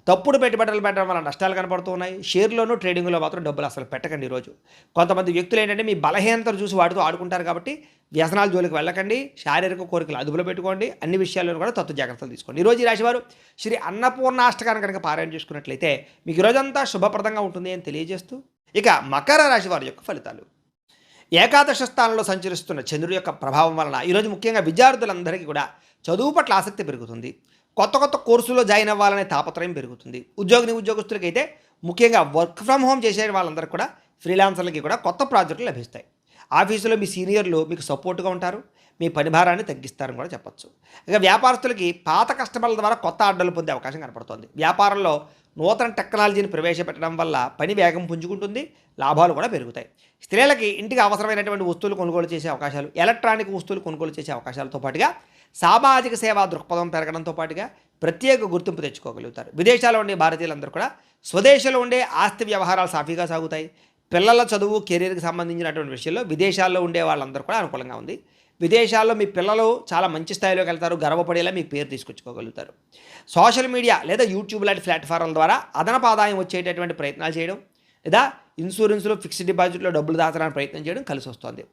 తప్పుడు పెట్టుబడులు పెట్టడం వల్ల నష్టాలు కనపడుతూ ఉన్నాయి. షేర్లోనూ ట్రేడింగ్లో మాత్రం డబ్బులు అసలు పెట్టకండి ఈరోజు. కొంతమంది వ్యక్తులు ఏంటంటే మీ బలహీనతలు చూసి వాటితో ఆడుకుంటారు, కాబట్టి వ్యసనాల జోలికి వెళ్ళకండి. శారీరక కోరికలు అదుపులో పెట్టుకోండి. అన్ని విషయాల్లో కూడా తత్వ జాగ్రత్తలు తీసుకోండి. ఈరోజు ఈ రాశివారు శ్రీ అన్నపూర్ణాష్టకాన్ని కనుక పారాయణ చేసుకున్నట్లయితే మీకు ఈరోజంతా శుభప్రదంగా ఉంటుంది అని తెలియజేస్తూ, ఇక మకర రాశి వారి యొక్క ఫలితాలు. ఏకాదశ స్థానంలో సంచరిస్తున్న చంద్రుడి యొక్క ప్రభావం వలన ఈరోజు ముఖ్యంగా విద్యార్థులందరికీ కూడా చదువు పట్ల ఆసక్తి పెరుగుతుంది. కొత్త కొత్త కోర్సులో జాయిన్ అవ్వాలనే తాపత్రయం పెరుగుతుంది. ఉద్యోగస్తులకైతే ముఖ్యంగా వర్క్ ఫ్రమ్ హోమ్ చేసే వాళ్ళందరికీ కూడా, ఫ్రీలాన్సర్లకి కూడా కొత్త ప్రాజెక్టులు లభిస్తాయి. ఆఫీసులో మీ సీనియర్లు మీకు సపోర్ట్గా ఉంటారు, మీ పని భారాన్ని తగ్గిస్తారని కూడా చెప్పచ్చు. ఇక వ్యాపారస్తులకి పాత కస్టమర్ల ద్వారా కొత్త ఆర్డర్లు పొందే అవకాశం కనపడుతుంది. వ్యాపారంలో నూతన టెక్నాలజీని ప్రవేశపెట్టడం వల్ల పని వేగం పుంజుకుంటుంది, లాభాలు కూడా పెరుగుతాయి. స్త్రీలకి ఇంటికి అవసరమైనటువంటి వస్తువులు కొనుగోలు చేసే అవకాశాలు, ఎలక్ట్రానిక్ వస్తువులు కొనుగోలు చేసే అవకాశాలతో పాటుగా సామాజిక సేవా దృక్పథం పెరగడంతో పాటుగా ప్రత్యేక గుర్తింపు తెచ్చుకోగలుగుతారు. విదేశాల్లో ఉండే భారతీయులందరూ కూడా స్వదేశంలో ఉండే ఆస్తి వ్యవహారాలు సాఫీగా సాగుతాయి. పిల్లల చదువు, కెరీర్కి సంబంధించినటువంటి విషయంలో విదేశాల్లో ఉండే వాళ్ళందరూ కూడా అనుకూలంగా ఉంది. విదేశాల్లో మీ పిల్లలు చాలా మంచి స్థాయిలోకి వెళ్తారు, గర్వపడేలా మీ పేరు తీసుకొచ్చుకోగలుగుతారు. సోషల్ మీడియా లేదా యూట్యూబ్ లాంటి ప్లాట్ఫామ్ల ద్వారా అదనపు ఆదాయం వచ్చేటటువంటి ప్రయత్నాలు చేయడం, లేదా ఇన్సూరెన్స్లో, ఫిక్స్డ్ డిపాజిట్లో డబ్బులు దాచడానికి ప్రయత్నం చేయడం కలిసి వస్తుంది.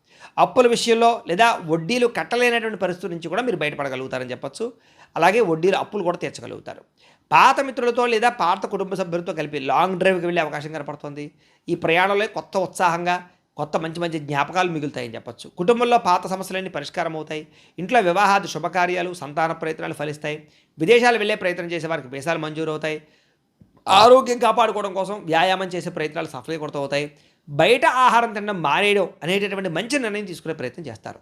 అప్పుల విషయంలో లేదా వడ్డీలు కట్టలేనటువంటి పరిస్థితి నుంచి కూడా మీరు బయటపడగలుగుతారని చెప్పచ్చు. అలాగే వడ్డీలు, అప్పులు కూడా తీర్చగలుగుతారు. పాత మిత్రులతో లేదా పాత కుటుంబ సభ్యులతో కలిపి లాంగ్ డ్రైవ్కి వెళ్ళే అవకాశం కనపడుతుంది. ఈ ప్రయాణంలో కొత్త ఉత్సాహంగా, కొత్త మంచి మంచి జ్ఞాపకాలు మిగులుతాయని చెప్పచ్చు. కుటుంబంలో పాత సమస్యలన్నీ పరిష్కారం అవుతాయి. ఇంట్లో వివాహాది శుభకార్యాలు, సంతాన ప్రయత్నాలు ఫలిస్తాయి. విదేశాలు వెళ్ళే ప్రయత్నం చేసే వారికి వీసాలు మంజూరు అవుతాయి. ఆరోగ్యం కాపాడుకోవడం కోసం వ్యాయామం చేసే ప్రయత్నాలు సఫలీకృతం అవుతాయి. బయట ఆహారం తినడం మానేయడం అనేటటువంటి మంచి నిర్ణయం తీసుకునే ప్రయత్నం చేస్తారు.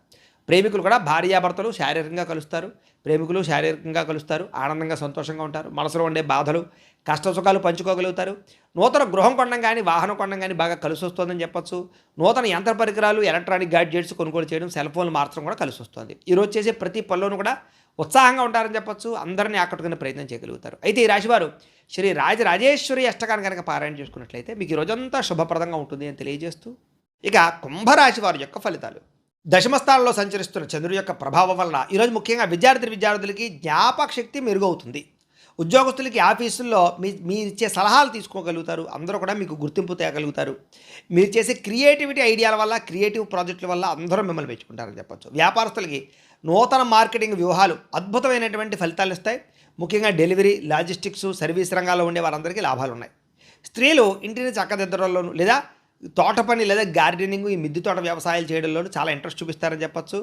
ప్రేమికులు కూడా భార్యాభర్తలు శారీరకంగా కలుస్తారు, ప్రేమికులు శారీరకంగా కలుస్తారు, ఆనందంగా సంతోషంగా ఉంటారు, మనసులో ఉండే బాధలు కష్ట సుఖాలు పంచుకోగలుగుతారు. నూతన గృహం కొనడం కానీ వాహనం కొనడం కానీ బాగా కలిసి వస్తుందని చెప్పొచ్చు. నూతన యంత్ర పరికరాలు ఎలక్ట్రానిక్ గ్యాడ్జెట్స్ కొనుగోలు చేయడం, సెల్ ఫోన్లు మార్చడం కూడా కలిసి వస్తుంది. ఈరోజు చేసే ప్రతి పనిలోనూ కూడా ఉత్సాహంగా ఉంటారని చెప్పొచ్చు, అందరినీ ఆకట్టుకునే ప్రయత్నం చేయగలుగుతారు. అయితే ఈ రాశివారు శ్రీ రాజరాజేశ్వరి అష్టకాన్ని కనుక పారాయణ చేసుకున్నట్లయితే మీకు ఈ రోజంతా శుభప్రదంగా ఉంటుంది అని తెలియజేస్తూ, ఇక కుంభరాశి వారి యొక్క ఫలితాలు. దశమ స్థానంలో సంచరిస్తున్న చంద్రుడి యొక్క ప్రభావం వలన ఈరోజు ముఖ్యంగా విద్యార్థులకి జ్ఞాపక శక్తి మెరుగవుతుంది. ఉద్యోగస్తులకి ఆఫీసుల్లో మీరు ఇచ్చే సలహాలు తీసుకోగలుగుతారు, అందరూ కూడా మీకు గుర్తింపు తేగలుగుతారు. మీరు చేసే క్రియేటివిటీ ఐడియాల వల్ల, క్రియేటివ్ ప్రాజెక్టుల వల్ల అందరూ మిమ్మల్ని మెచ్చుకుంటారని చెప్పొచ్చు. వ్యాపారస్తులకి నూతన మార్కెటింగ్ వ్యూహాలు అద్భుతమైనటువంటి ఫలితాలు ఇస్తాయి. ముఖ్యంగా డెలివరీ, లాజిస్టిక్స్, సర్వీస్ రంగాల్లో ఉండే వారందరికీ లాభాలు ఉన్నాయి. స్త్రీలు ఇంటిని చక్కదిద్దడంలోనూ లేదా తోట పని లేదా గార్డెనింగ్, ఈ మిద్దె తోట వ్యవసాయాలు చేయడంలోనూ చాలా ఇంట్రెస్ట్ చూపిస్తారని చెప్పొచ్చు.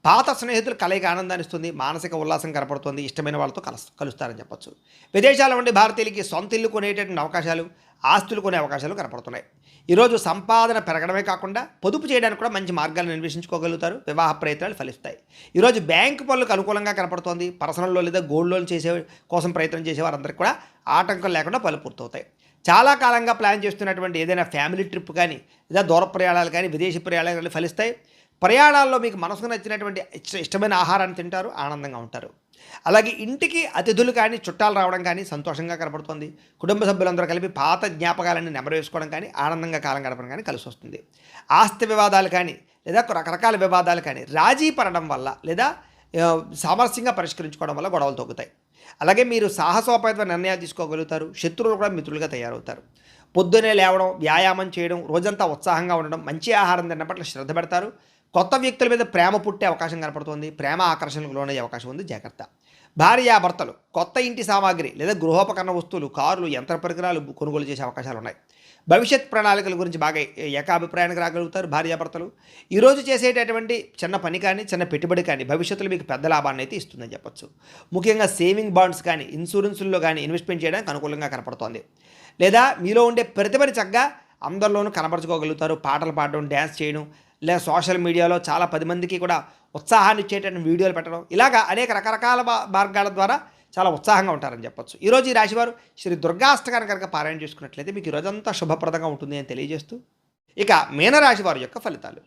పాత స్నేహితులు కలయిక ఆనందాన్ని ఇస్తుంది, మానసిక ఉల్లాసం కనపడుతుంది, ఇష్టమైన వాళ్ళతో కలుస్తారని చెప్పొచ్చు. విదేశాల నుండి భారతీయులకి సొంత ఇల్లు కొనేటటువంటి అవకాశాలు, ఆస్తులు కొనే అవకాశాలు కనపడుతున్నాయి. ఈరోజు సంపాదన పెరగడమే కాకుండా పొదుపు చేయడానికి కూడా మంచి మార్గాలను అన్వేషించుకోగలుగుతారు. వివాహ ప్రయత్నాలు ఫలిస్తాయి. ఈరోజు బ్యాంకు పనులకు అనుకూలంగా కనపడుతోంది. పర్సనల్ లేదా గోల్డ్ లోన్ చేసే కోసం ప్రయత్నం చేసే వారందరికీ కూడా ఆటంకం లేకుండా పనులు పూర్తవుతాయి. చాలా కాలంగా ప్లాన్ చేస్తున్నటువంటి ఏదైనా ఫ్యామిలీ ట్రిప్ కానీ లేదా దూర ప్రయాణాలు కానీ విదేశీ ప్రయాణాలు కానీ ఫలిస్తాయి. ప్రయాణాల్లో మీకు మనసుకు నచ్చినటువంటి ఇష్టమైన ఆహారాన్ని తింటారు, ఆనందంగా ఉంటారు. అలాగే ఇంటికి అతిథులు కానీ చుట్టాలు రావడం కానీ సంతోషంగా కనపడుతుంది. కుటుంబ సభ్యులందరూ కలిపి పాత జ్ఞాపకాలన్నీ నెమరేసుకోవడం కానీ ఆనందంగా కాలం గడపడం కానీ కలిసి వస్తుంది. ఆస్తి వివాదాలు కానీ లేదా రకరకాల వివాదాలు కానీ రాజీ పడడం వల్ల లేదా సామరస్యంగా పరిష్కరించుకోవడం వల్ల గొడవలు తగ్గుతాయి. అలాగే మీరు సాహసోపేత నిర్ణయాలు తీసుకోగలుగుతారు. శత్రువులు కూడా మిత్రులుగా తయారవుతారు. పొద్దునే లేవడం, వ్యాయామం చేయడం, రోజంతా ఉత్సాహంగా ఉండడం, మంచి ఆహారం తినడం పట్ల శ్రద్ధ పెడతారు. కొత్త వ్యక్తుల మీద ప్రేమ పుట్టే అవకాశం కనపడుతుంది. ప్రేమ ఆకర్షణకు లోనయ్యే అవకాశం ఉంది, జాగ్రత్త. భార్యాభర్తలు కొత్త ఇంటి సామాగ్రి లేదా గృహోపకరణ వస్తువులు, కార్లు, యంత్ర పరికరాలు కొనుగోలు చేసే అవకాశాలు ఉన్నాయి. భవిష్యత్ ప్రణాళికల గురించి బాగా ఏకాభిప్రాయానికి రాగలుగుతారు భార్యాభర్తలు. ఈరోజు చేసేటటువంటి చిన్న పని కానీ చిన్న పెట్టుబడి కానీ భవిష్యత్తులో మీకు పెద్ద లాభాన్ని అయితే ఇస్తుందని చెప్పొచ్చు. ముఖ్యంగా సేవింగ్ బాండ్స్ కానీ ఇన్సూరెన్సుల్లో కానీ ఇన్వెస్ట్మెంట్ చేయడానికి అనుకూలంగా కనపడుతోంది. లేదా మీలో ఉండే ప్రతిభని చక్కగా అందరిలోనూ కనపరచుకోగలుగుతారు. పాటలు పాడడం, డ్యాన్స్ చేయడం, లేదా సోషల్ మీడియాలో చాలా 10 మందికి కూడా ఉత్సాహాన్ని ఇచ్చేటటువంటి వీడియోలు పెట్టడం, ఇలాగా అనేక రకరకాల మార్గాల ద్వారా చాలా ఉత్సాహంగా ఉంటారని చెప్పొచ్చు. ఈరోజు ఈ రాశివారు శ్రీ దుర్గాష్టకాన్ని కనుక పారాయణ చేసుకున్నట్లయితే మీకు ఈరోజంతా శుభప్రదంగా ఉంటుంది అని తెలియజేస్తూ, ఇక మీనరాశి వారి యొక్క ఫలితాలు.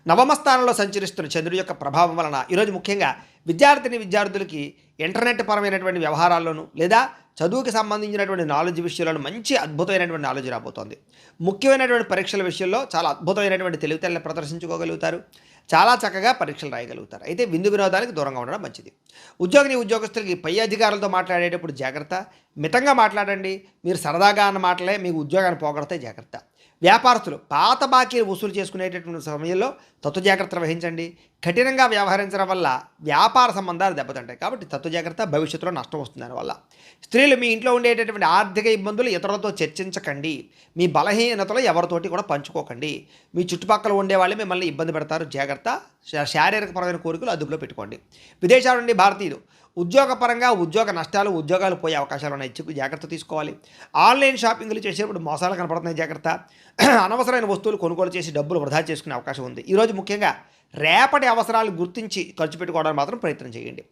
నవమ స్థానంలో సంచరిస్తున్న చంద్రుడి యొక్క ప్రభావం వలన ఈరోజు ముఖ్యంగా విద్యార్థులకి ఇంటర్నెట్ పరమైనటువంటి వ్యవహారాల్లోనూ లేదా చదువుకి సంబంధించినటువంటి నాలెడ్జ్ విషయాలను మంచి అద్భుతమైనటువంటి నాలెడ్జ్ రాబోతోంది. ముఖ్యమైనటువంటి పరీక్షల విషయంలో చాలా అద్భుతమైనటువంటి తెలివితేటలను ప్రదర్శించుకోగలుగుతారు. చాలా చక్కగా పరీక్షలు రాయగలుగుతారు. అయితే విందు వినోదానికి దూరంగా ఉండడం మంచిది. ఉద్యోగస్తులకి పై అధికారులతో మాట్లాడేటప్పుడు జాగ్రత్త. మితంగా మాట్లాడండి. మీరు సరదాగా అన్న మాటలే మీకు ఉద్యోగాన్ని పోగొడతాయి, జాగ్రత్త. వ్యాపారస్తులు పాత బాకీలు వసూలు చేసుకునేటటువంటి సమయంలో తత్వ జాగ్రత్తలు వహించండి. కఠినంగా వ్యవహరించడం వల్ల వ్యాపార సంబంధాలు దెబ్బతింటాయి, కాబట్టి తత్వ జాగ్రత్త. భవిష్యత్తులో నష్టం వస్తుంది దానివల్ల. స్త్రీలు మీ ఇంట్లో ఉండేటటువంటి ఆర్థిక ఇబ్బందులు ఇతరులతో చర్చించకండి. మీ బలహీనతలు ఎవరితోటి కూడా పంచుకోకండి. మీ చుట్టుపక్కల ఉండేవాళ్ళే మిమ్మల్ని ఇబ్బంది పెడతారు, జాగ్రత్త. శారీరకపరమైన కోరికలు అదుపులో పెట్టుకోండి. విదేశాల నుండి భారతీయులు ఉద్యోగపరంగా ఉద్యోగ నష్టాలు, ఉద్యోగాలు పోయే అవకాశాలు ఉన్నాయి, జాగ్రత్త తీసుకోవాలి. ఆన్లైన్ షాపింగ్లు చేసేటప్పుడు మోసాలు కనపడుతున్నాయి, జాగ్రత్త. అనవసరమైన వస్తువులు కొనుగోలు చేసి డబ్బులు వృధా చేసుకునే అవకాశం ఉంది. ఈరోజు ముఖ్యంగా రేపటి అవసరాలు గుర్తించి ఖర్చు పెట్టుకోవడానికి మాత్రం ప్రయత్నం చేయండి.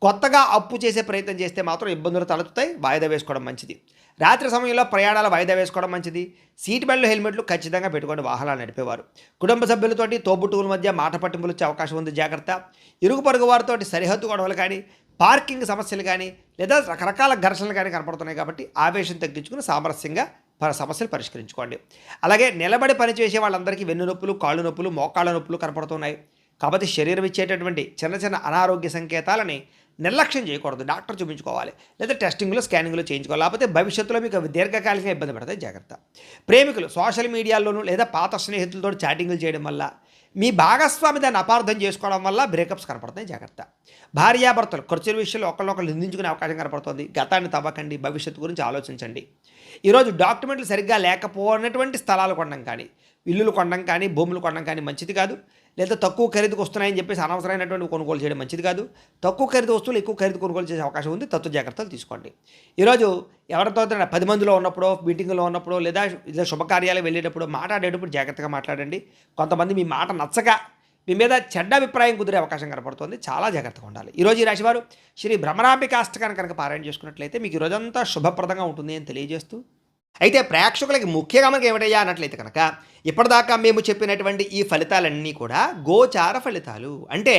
కొత్తగా అప్పు చేసే ప్రయత్నం చేస్తే మాత్రం ఇబ్బందులు తలెత్తుతాయి, వాయిదా వేసుకోవడం మంచిది. రాత్రి సమయంలో ప్రయాణాలు వాయిదా వేసుకోవడం మంచిది. సీట్ బెల్ట్, హెల్మెట్లు ఖచ్చితంగా పెట్టుకొని వాహనాలు నడిపేవారు. కుటుంబ సభ్యులతోటి తోబుట్టువుల మధ్య మాట పట్టింపులు వచ్చే అవకాశం ఉంది, జాగ్రత్త. ఇరుగు పొరుగు వారితో సరిహద్దు గొడవలు కానీ పార్కింగ్ సమస్యలు కానీ లేదా రకరకాల ఘర్షణలు కానీ కనపడుతున్నాయి, కాబట్టి ఆవేశం తగ్గించుకుని సామరస్యంగా సమస్యలు పరిష్కరించుకోండి. అలాగే నిలబడి పనిచేసే వాళ్ళందరికీ వెన్ను నొప్పులు, కాళ్ళు నొప్పులు, మోకాళ్ళ నొప్పులు కనపడుతున్నాయి, కాబట్టి శరీరం ఇచ్చేటటువంటి చిన్న అనారోగ్య సంకేతాలని నిర్లక్ష్యం చేయకూడదు. డాక్టర్ చూపించుకోవాలి లేదా టెస్టింగ్లో, స్కానింగ్లో చేయించుకోవాలి. లేకపోతే భవిష్యత్తులో మీకు అవి దీర్ఘకాలికంగా ఇబ్బంది పడతాయి, జాగ్రత్త. ప్రేమికులు సోషల్ మీడియాలోనూ లేదా పాత స్నేహితులతో చాటింగ్లు చేయడం వల్ల, మీ భాగస్వామి దాన్ని అపార్థం చేసుకోవడం వల్ల బ్రేకప్స్ కనపడతాయి, జాగ్రత్త. భార్యాభర్తలు ఖర్చుల విషయంలో ఒకళ్ళొకళ్ళు నిందించుకునే అవకాశం కనపడుతుంది. గతాన్ని తవ్వకండి, భవిష్యత్తు గురించి ఆలోచించండి. ఈరోజు డాక్యుమెంట్లు సరిగ్గా లేకపోయినటువంటి స్థలాలు కొనడం కానీ, ఇల్లులు కొనడం కానీ, భూములు కొనడం కానీ మంచిది కాదు. లేదా తక్కువ ఖరీదుకు వస్తున్నాయని చెప్పేసి అనవసరమైనటువంటి కొనుగోలు చేయడం మంచిది కాదు. తక్కువ ఖరీదు వస్తువులు ఎక్కువ ఖరీదు కొనుగోలు చేసే అవకాశం ఉంది, తత్వ జాగ్రత్తలు తీసుకోండి. ఈరోజు ఎవరితో 10 మందిలో ఉన్నప్పుడో, మీటింగ్లో ఉన్నప్పుడో లేదా శుభకార్యాలు వెళ్ళేటప్పుడు మాట్లాడేటప్పుడు జాగ్రత్తగా మాట్లాడండి. కొంతమంది మీ మాట నచ్చక మీ మీద చెడ్డ అభిప్రాయం కుదిరే అవకాశం కనపడుతుంది. చాలా జాగ్రత్తగా ఉండాలి. ఈరోజు ఈ రాశివారు శ్రీ భ్రమరాంబికాష్టకాన్ని కనుక పారాయణ చేసుకున్నట్లయితే మీకు ఈ రోజంతా శుభప్రదంగా ఉంటుంది అని తెలియజేస్తూ, అయితే ప్రేక్షకులకి ముఖ్యంగా మనకి ఏమిటయ్యా అన్నట్లయితే కనుక ఇప్పటిదాకా మేము చెప్పినటువంటి ఈ ఫలితాలన్నీ కూడా గోచార ఫలితాలు, అంటే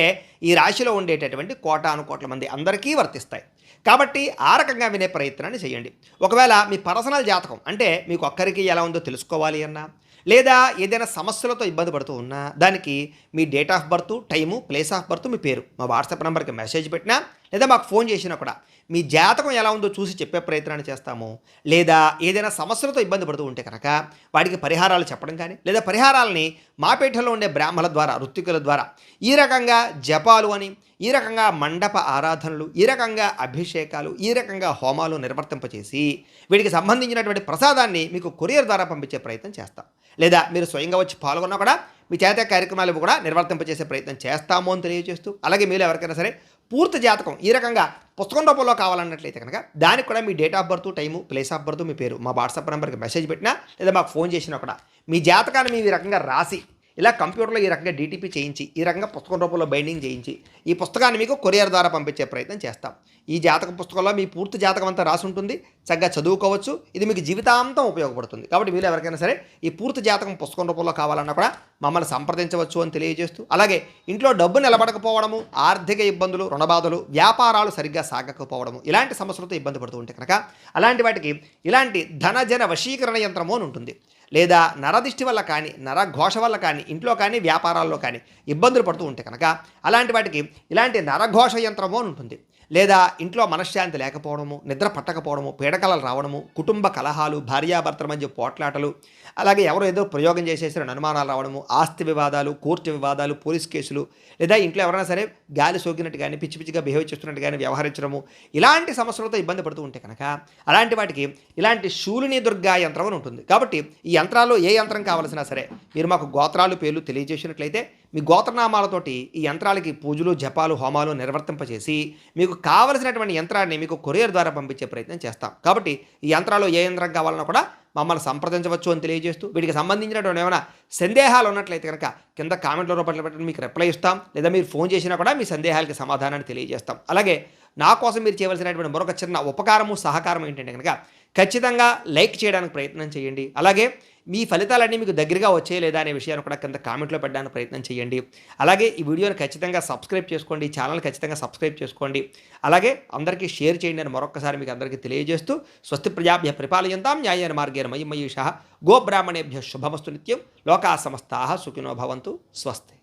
ఈ రాశిలో ఉండేటటువంటి కోటాను కోట్ల మంది అందరికీ వర్తిస్తాయి. కాబట్టి ఆ రకంగా వినే ప్రయత్నాన్ని చేయండి. ఒకవేళ మీ పర్సనల్ జాతకం అంటే మీకు ఒక్కరికి ఎలా ఉందో తెలుసుకోవాలి అన్నా, లేదా ఏదైనా సమస్యలతో ఇబ్బంది పడుతూ ఉన్నా దానికి మీ date of birth, time, place of birth, మీ పేరు మా వాట్సాప్ నెంబర్కి మెసేజ్ పెట్టినా లేదా మాకు ఫోన్ చేసినా కూడా మీ జాతకం ఎలా ఉందో చూసి చెప్పే ప్రయత్నాన్ని చేస్తాము. లేదా ఏదైనా సమస్యలతో ఇబ్బంది పడుతూ ఉంటే కనుక వాటికి పరిహారాలు చెప్పడం కానీ, లేదా పరిహారాలని మా పీఠంలో ఉండే బ్రాహ్మణుల ద్వారా, ఋత్వికుల ద్వారా ఈ రకంగా జపాలు అని, ఈ రకంగా మండప ఆరాధనలు, ఈ రకంగా అభిషేకాలు, ఈ రకంగా హోమాలు నిర్వర్తింపచేసి వీటికి సంబంధించినటువంటి ప్రసాదాన్ని మీకు కొరియర్ ద్వారా పంపించే ప్రయత్నం చేస్తాం. లేదా మీరు స్వయంగా వచ్చి పాల్గొన్నా కూడా మీ చేత కార్యక్రమాలు కూడా నిర్వర్తింపచేసే ప్రయత్నం చేస్తాము అని తెలియజేస్తూ, అలాగే మీరు ఎవరికైనా సరే పూర్తి జాతకం ఈ రకంగా పుస్తకం రూపంలో కావాలన్నట్లయితే కనుక దానికి కూడా మీ date of birth, time, place of birth, మీ పేరు మా వాట్సాప్ నెంబర్కి మెసేజ్ పెట్టినా లేదా మాకు ఫోన్ చేసినా కూడా మీ జాతకాన్ని మేము ఈ రకంగా రాసి ఇలా కంప్యూటర్లో ఈ రకంగా డీటీపీ చేయించి ఈ రకంగా పుస్తకం రూపంలో బైండింగ్ చేయించి ఈ పుస్తకాన్ని మీకు కొరియర్ ద్వారా పంపించే ప్రయత్నం చేస్తాం. ఈ జాతక పుస్తకంలో మీ పూర్తి జాతకం అంతా రాసి ఉంటుంది. చక్కగా చదువుకోవచ్చు. ఇది మీకు జీవితాంతం ఉపయోగపడుతుంది. కాబట్టి మీరు ఎవరికైనా సరే ఈ పూర్తి జాతకం పుస్తకం రూపంలో కావాలన్నా కూడా మమ్మల్ని సంప్రదించవచ్చు అని తెలియజేస్తూ, అలాగే ఇంట్లో డబ్బు నిలబడకపోవడము, ఆర్థిక ఇబ్బందులు, రుణబాధలు, వ్యాపారాలు సరిగ్గా సాగకపోవడము, ఇలాంటి సమస్యలతో ఇబ్బంది పడుతూ ఉంటే కనుక అలాంటి వాటికి ఇలాంటి ధనజన వశీకరణ యంత్రము అని ఉంటుంది. లేదా నరదిష్టి వల్ల కానీ, నరఘోష వల్ల కానీ, ఇంట్లో కానీ వ్యాపారాల్లో కానీ ఇబ్బందులు పడుతూ ఉంటే కనుక అలాంటి వాటికి ఇలాంటి నరఘోష యంత్రము అని ఉంటుంది. లేదా ఇంట్లో మనశ్శాంతి లేకపోవడము, నిద్ర పట్టకపోవడము, పీడకలలు రావడము, కుటుంబ కలహాలు, భార్యాభర్తల మధ్య పోట్లాటలు, అలాగే ఎవరో ఏదో ప్రయోగం చేసేసిన అనుమానాలు రావడము, ఆస్తి వివాదాలు, కోర్టు వివాదాలు, పోలీస్ కేసులు, లేదా ఇంట్లో ఎవరైనా సరే గాలి సోకినట్టు కానీ, పిచ్చి పిచ్చిగా బిహేవ్ చేస్తున్నట్టు కానీ వ్యవహరించడము, ఇలాంటి సమస్యలతో ఇబ్బంది పడుతూ ఉంటే కనుక అలాంటి వాటికి ఇలాంటి శూలిని దుర్గా యంత్రం అని ఉంటుంది. కాబట్టి ఈ యంత్రాల్లో ఏ యంత్రం కావాల్సినా సరే మీరు మాకు గోత్రాలు, పేర్లు తెలియజేసినట్లయితే మీ గోత్రనామాలతోటి ఈ యంత్రాలకి పూజలు, జపాలు, హోమాలు నిర్వర్తింపచేసి మీకు కావలసినటువంటి యంత్రాన్ని మీకు కొరియర్ ద్వారా పంపించే ప్రయత్నం చేస్తాం. కాబట్టి ఈ యంత్రాలు ఏ యంత్రం కావాలన్నా కూడా మమ్మల్ని సంప్రదించవచ్చు అని తెలియజేస్తూ, వీటికి సంబంధించినటువంటి ఏమైనా సందేహాలు ఉన్నట్లయితే కనుక కింద కామెంట్లో రూపంలో పెట్టండి, మీకు రిప్లై ఇస్తాం. లేదా మీరు ఫోన్ చేసినా కూడా మీ సందేహాలకి సమాధానాన్ని తెలియజేస్తాం. అలాగే నా కోసం మీరు చేయవలసినటువంటి మరొక చిన్న ఉపకారము, సహకారం ఏంటంటే కనుక ఖచ్చితంగా లైక్ చేయడానికి ప్రయత్నం చేయండి. అలాగే మీ ఫలితాలన్నీ మీకు దగ్గరగా వచ్చాయి లేదా అనే విషయాన్ని కూడా కింద కామెంట్లో పెట్టడానికి ప్రయత్నం చేయండి. అలాగే ఈ వీడియోని ఖచ్చితంగా సబ్స్క్రైబ్ చేసుకోండి, ఛానల్ ఖచ్చితంగా సబ్స్క్రైబ్ చేసుకోండి. అలాగే అందరికీ షేర్ చేయండి అని మరొకసారి మీకు అందరికీ తెలియజేస్తూ, స్వస్తి ప్రజాభ్య పరిపాలయంతాం న్యాయేన మార్గేణ మయీ మయూషః గోబ్రాహ్మణేభ్య శుభమస్తు నిత్యం లోకా సమస్తాః సుఖినో భవంతు. స్వస్తి.